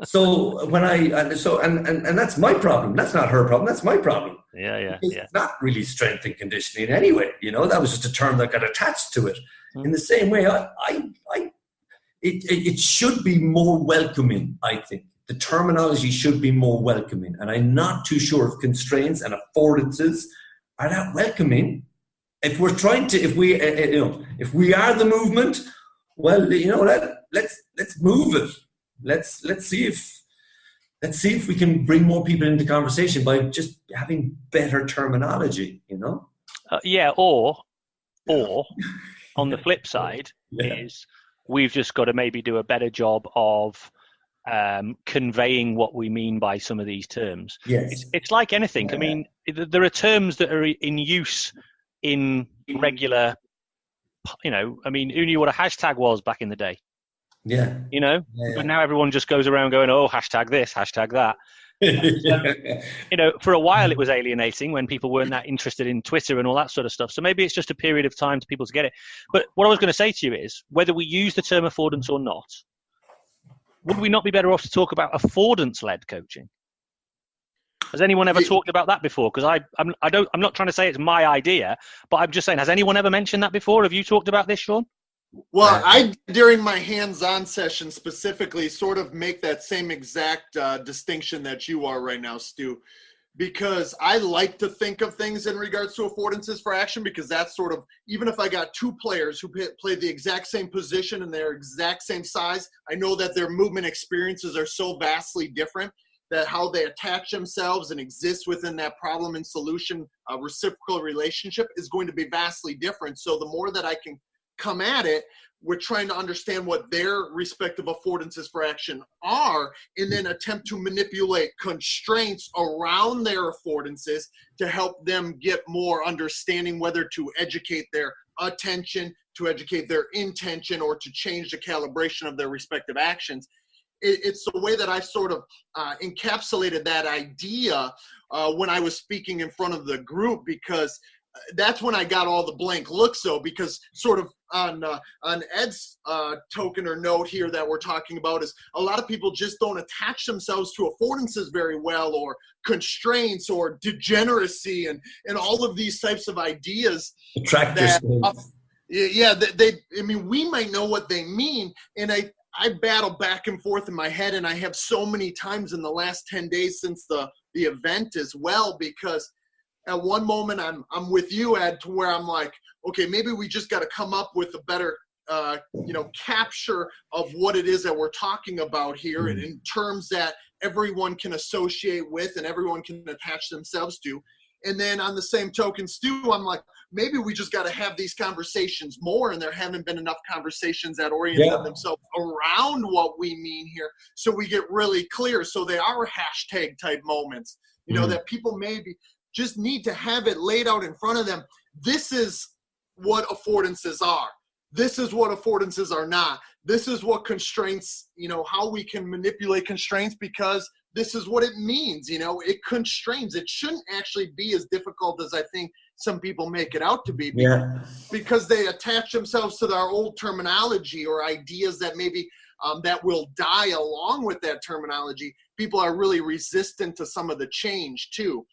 So when and that's my problem. That's not her problem. That's my problem. Yeah. It's not really strength and conditioning anyway. That was just a term that got attached to it. In the same way, it should be more welcoming, I think. The terminology should be more welcoming. And I'm not too sure if constraints and affordances are that welcoming. If we're trying to, if we are the movement, well, let's move it. Let's see if we can bring more people into conversation by just having better terminology, Or on the flip side is we've just got to maybe do a better job of conveying what we mean by some of these terms. Yes. It's like anything. Yeah. I mean, there are terms that are in use in regular, who knew what a hashtag was back in the day? Yeah. But now everyone just goes around going, oh, hashtag this, hashtag that. So, for a while it was alienating when people weren't that interested in Twitter and all that sort of stuff. So maybe it's just a period of time for people to get it. But what I was going to say to you is, whether we use the term affordance or not, would we not be better off to talk about affordance-led coaching? Has anyone ever talked about that before? Because I'm not trying to say it's my idea, but I'm just saying, has anyone ever mentioned that before? Have you talked about this, Shawn? Well, I, during my hands-on session specifically, sort of make that same exact distinction that you are right now, Stu, because I like to think of things in regards to affordances for action, because that's sort of, even if I got two players who play the exact same position and their exact same size, I know that their movement experiences are so vastly different that how they attach themselves and exist within that problem and solution reciprocal relationship is going to be vastly different. So the more that I can come at it, we're trying to understand what their respective affordances for action are, and then attempt to manipulate constraints around their affordances to help them get more understanding, whether to educate their attention, to educate their intention, or to change the calibration of their respective actions. It's the way that I sort of encapsulated that idea when I was speaking in front of the group, because that's when I got all the blank looks, though, because sort of on Ed's token or note here that we're talking about is a lot of people just don't attach themselves to affordances very well, or constraints, or degeneracy, and all of these types of ideas. We might know what they mean, and I battle back and forth in my head, and I have so many times in the last 10 days since the event as well, because at one moment I'm with you, Ed, to where I'm like, okay, maybe we just got to come up with a better capture of what it is that we're talking about here, and in terms that everyone can associate with and everyone can attach themselves to. And then on the same token, Stu, I'm like, maybe we just got to have these conversations more, and there haven't been enough conversations that orient themselves around what we mean here, so we get really clear. So they are hashtag type moments, that people maybe just need to have it laid out in front of them. This is what affordances are. This is what affordances are not. This is what constraints, how we can manipulate constraints, because this is what it means. It constrains. It shouldn't actually be as difficult as I think some people make it out to be, because they attach themselves to their old terminology or ideas that maybe that will die along with that terminology. People are really resistant to some of the change too.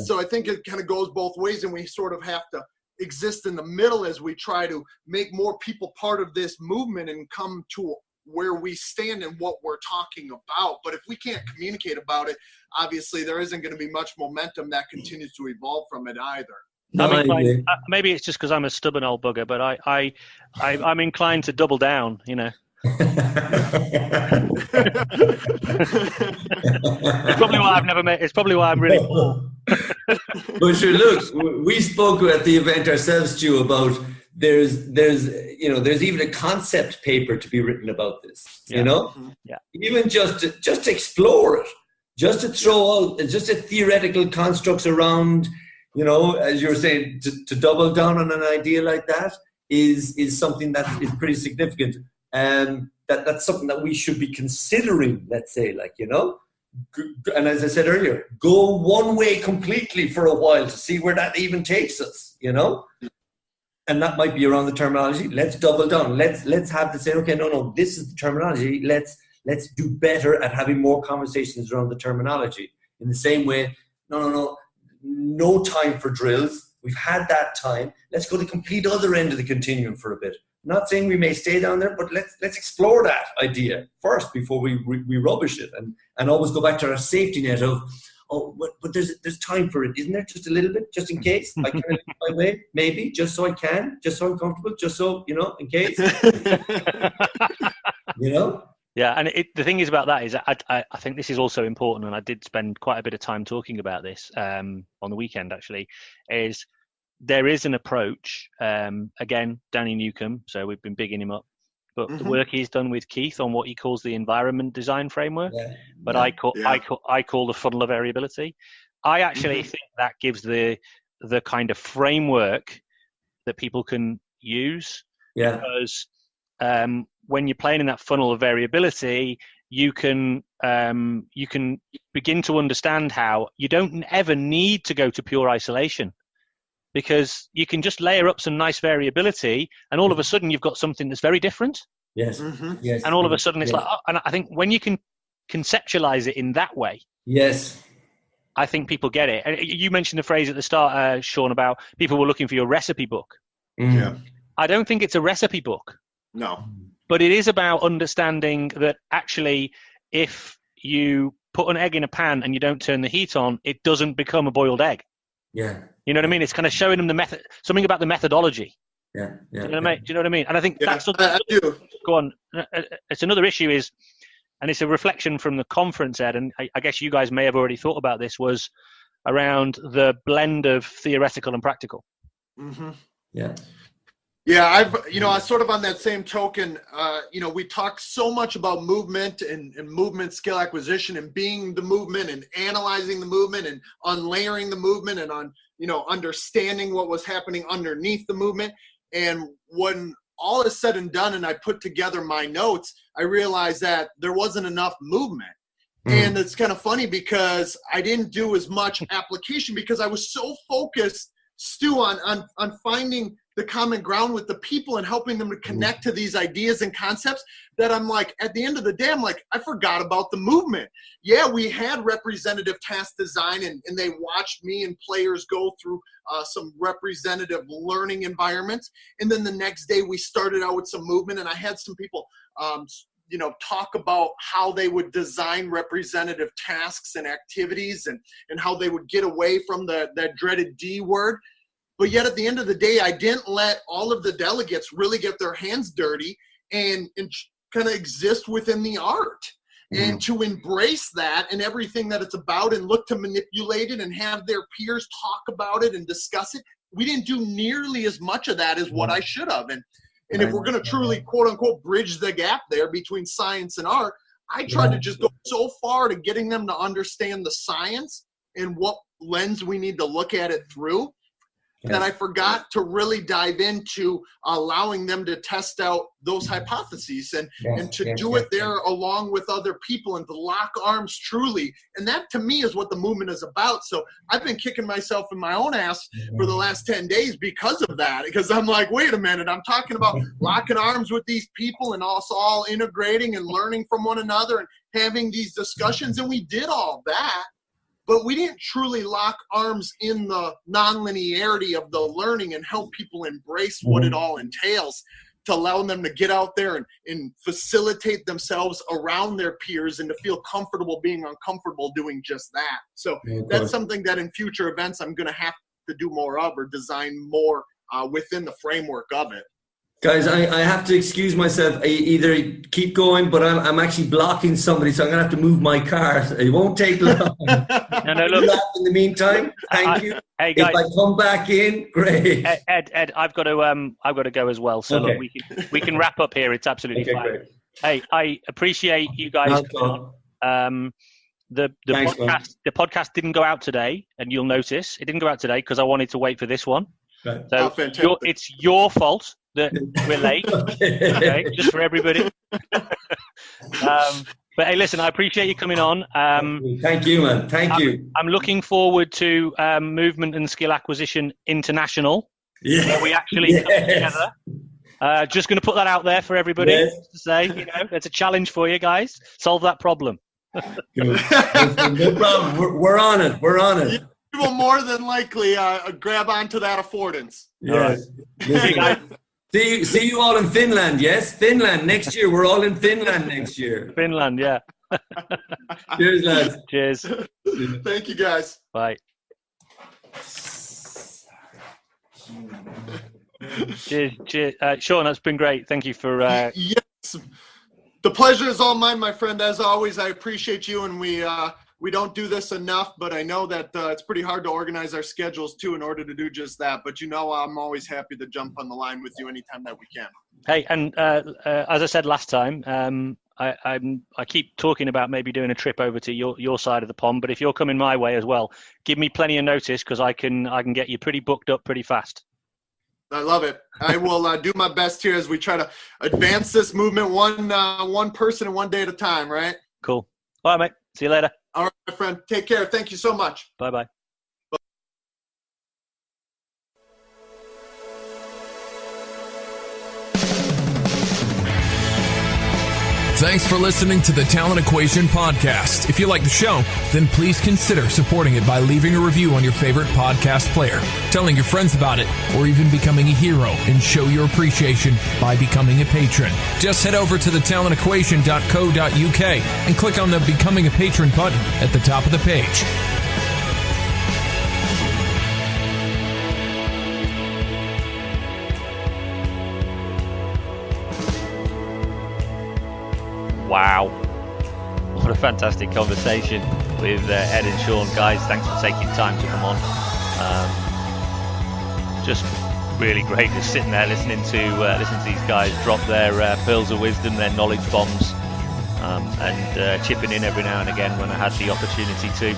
So I think it kind of goes both ways, and we sort of have to exist in the middle as we try to make more people part of this movement and come to where we stand and what we're talking about. But if we can't communicate about it, obviously there isn't going to be much momentum that continues to evolve from it either. Maybe it's just because I'm a stubborn old bugger, but I'm inclined to double down, It's probably why I've never met. It's probably why I'm really poor. But sure, look, we spoke at the event ourselves, Stu, about there's even a concept paper to be written about this. Even just explore it. just to throw out, just a theoretical constructs around, as you were saying, to double down on an idea like that is something that is pretty significant. That's something that we should be considering, let's say, and as I said earlier, go one way completely for a while to see where that even takes us, and that might be around the terminology. Let's double down. Let's have to say, okay, no, this is the terminology. Let's do better at having more conversations around the terminology. In the same way, no time for drills. We've had that time. Let's go the complete other end of the continuum for a bit. I'm not saying we may stay down there, but let's explore that idea first before we rubbish it, and always go back to our safety net of, but there's time for it, isn't there? Just a little bit, just in case. I can live my way, maybe, just so I can, just so I'm comfortable, just so, in case. Yeah, and the thing is about that is I think this is also important, and I did spend quite a bit of time talking about this on the weekend, actually, is there is an approach, again, Danny Newcomb, so we've been bigging him up, but the work he's done with Keith on what he calls the environment design framework, I call the funnel of variability. I actually think that gives the kind of framework that people can use, because when you're playing in that funnel of variability, you can begin to understand how you don't ever need to go to pure isolation, because you can just layer up some nice variability, and all of a sudden you've got something that's very different. Yes. Yes. And all of a sudden it's and I think when you can conceptualize it in that way, I think people get it. And you mentioned the phrase at the start, Shawn, about people were looking for your recipe book. I don't think it's a recipe book. No. But it is about understanding that actually, if you put an egg in a pan and you don't turn the heat on, it doesn't become a boiled egg. Yeah. You know what I mean? It's kind of showing them the method, something about the methodology. Yeah. Do you know what I mean? And I think that's I do. Go on. It's another issue is, and it's a reflection from the conference, Ed, and I guess you guys may have already thought about this, was around the blend of theoretical and practical. Yeah. Yeah, I sort of on that same token, we talk so much about movement and movement skill acquisition and being the movement and analyzing the movement and unlayering the movement and understanding what was happening underneath the movement. And when all is said and done and I put together my notes, I realized that there wasn't enough movement. And it's kind of funny because I didn't do as much application because I was so focused, Stu, on finding the common ground with the people and helping them to connect to these ideas and concepts that I'm like, at the end of the day, I'm like, I forgot about the movement. Yeah, we had representative task design and they watched me and players go through some representative learning environments. And then the next day we started out with some movement, and I had some people talk about how they would design representative tasks and activities and how they would get away from that dreaded D word. But yet at the end of the day, I didn't let all of the delegates really get their hands dirty and kind of exist within the art and to embrace that and everything that it's about and look to manipulate it and have their peers talk about it and discuss it. We didn't do nearly as much of that as what I should have. And if we're going to truly, quote unquote, bridge the gap there between science and art, I tried to just go so far to getting them to understand the science and what lens we need to look at it through, that I forgot to really dive into allowing them to test out those hypotheses and to do it there along with other people and to lock arms truly. And that to me is what the movement is about. So I've been kicking myself in my own ass for the last 10 days because of that, because I'm like, wait a minute, I'm talking about locking arms with these people and also all integrating and learning from one another and having these discussions. And we did all that. But we didn't truly lock arms in the nonlinearity of the learning and help people embrace what it all entails to allow them to get out there and facilitate themselves around their peers and to feel comfortable being uncomfortable doing just that. So that's something that in future events I'm going to have to do more of or design more within the framework of it. Guys, I have to excuse myself. I either keep going, but I'm actually blocking somebody, so I'm going to have to move my car. It won't take long. No, look. In the meantime, thank you. Hey guys, if I come back in, great. Ed, I've got to go as well. So look, we can wrap up here. It's absolutely fine. Great. Hey, I appreciate you guys coming on. Thanks, podcast didn't go out today, and you'll notice it didn't go out today because I wanted to wait for this one. Right. So it's your fault that we're late. Okay, just for everybody. But hey, listen, I appreciate you coming on. Thank you, man. Thank you. I'm looking forward to Movement and Skill Acquisition International, where we actually come together. Just going to put that out there for everybody to say, that's a challenge for you guys. Solve that problem. No problem. We're on it. We're on it. You will more than likely grab onto that affordance. Yes. Right. See you all in Finland, yes? Finland next year. We're all in Finland next year. Finland, yeah. Cheers, lads. Cheers. Thank you, guys. Bye. Cheers. Shawn, that's been great. Thank you for... Yes. The pleasure is all mine, my friend. As always, I appreciate you, and we don't do this enough, but I know that it's pretty hard to organize our schedules, too, in order to do just that. But, I'm always happy to jump on the line with you anytime that we can. Hey, and as I said last time, I keep talking about maybe doing a trip over to your side of the pond, but if you're coming my way as well, give me plenty of notice because I can get you pretty booked up pretty fast. I love it. I will do my best here as we try to advance this movement one person and one day at a time, right? Cool. All right, mate. See you later. All right, my friend. Take care. Thank you so much. Bye-bye. Thanks for listening to the Talent Equation podcast. If you like the show, then please consider supporting it by leaving a review on your favorite podcast player, telling your friends about it, or even becoming a hero and show your appreciation by becoming a patron. Just head over to thetalentequation.co.uk and click on the Becoming a Patron button at the top of the page. Wow. What a fantastic conversation with Ed and Shawn. Guys, thanks for taking time to come on. Just really great just sitting there listening to these guys drop their pearls of wisdom, their knowledge bombs, and chipping in every now and again when I had the opportunity to.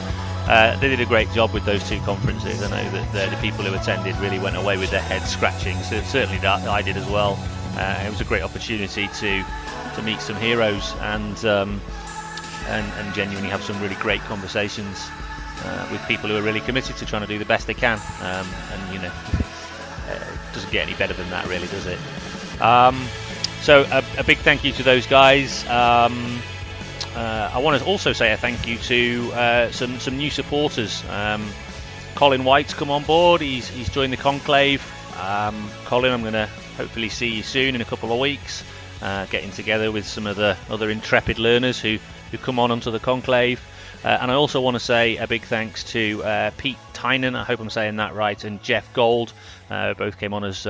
They did a great job with those two conferences. I know that the people who attended really went away with their heads scratching. So certainly that I did as well. It was a great opportunity to meet some heroes and genuinely have some really great conversations with people who are really committed to trying to do the best they can. It doesn't get any better than that, really, does it? So a big thank you to those guys. I want to also say a thank you to some new supporters. Colin White's come on board. He's joined the conclave. Colin, I'm going to hopefully see you soon in a couple of weeks. Getting together with some of the other intrepid learners who come onto the conclave. And I also want to say a big thanks to Pete Tynan, I hope I'm saying that right, and Jeff Gold. Both came on as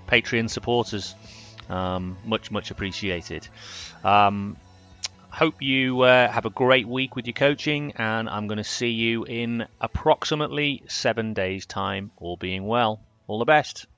Patreon supporters. Much appreciated. Hope you have a great week with your coaching, and I'm going to see you in approximately 7 days' time, all being well. All the best.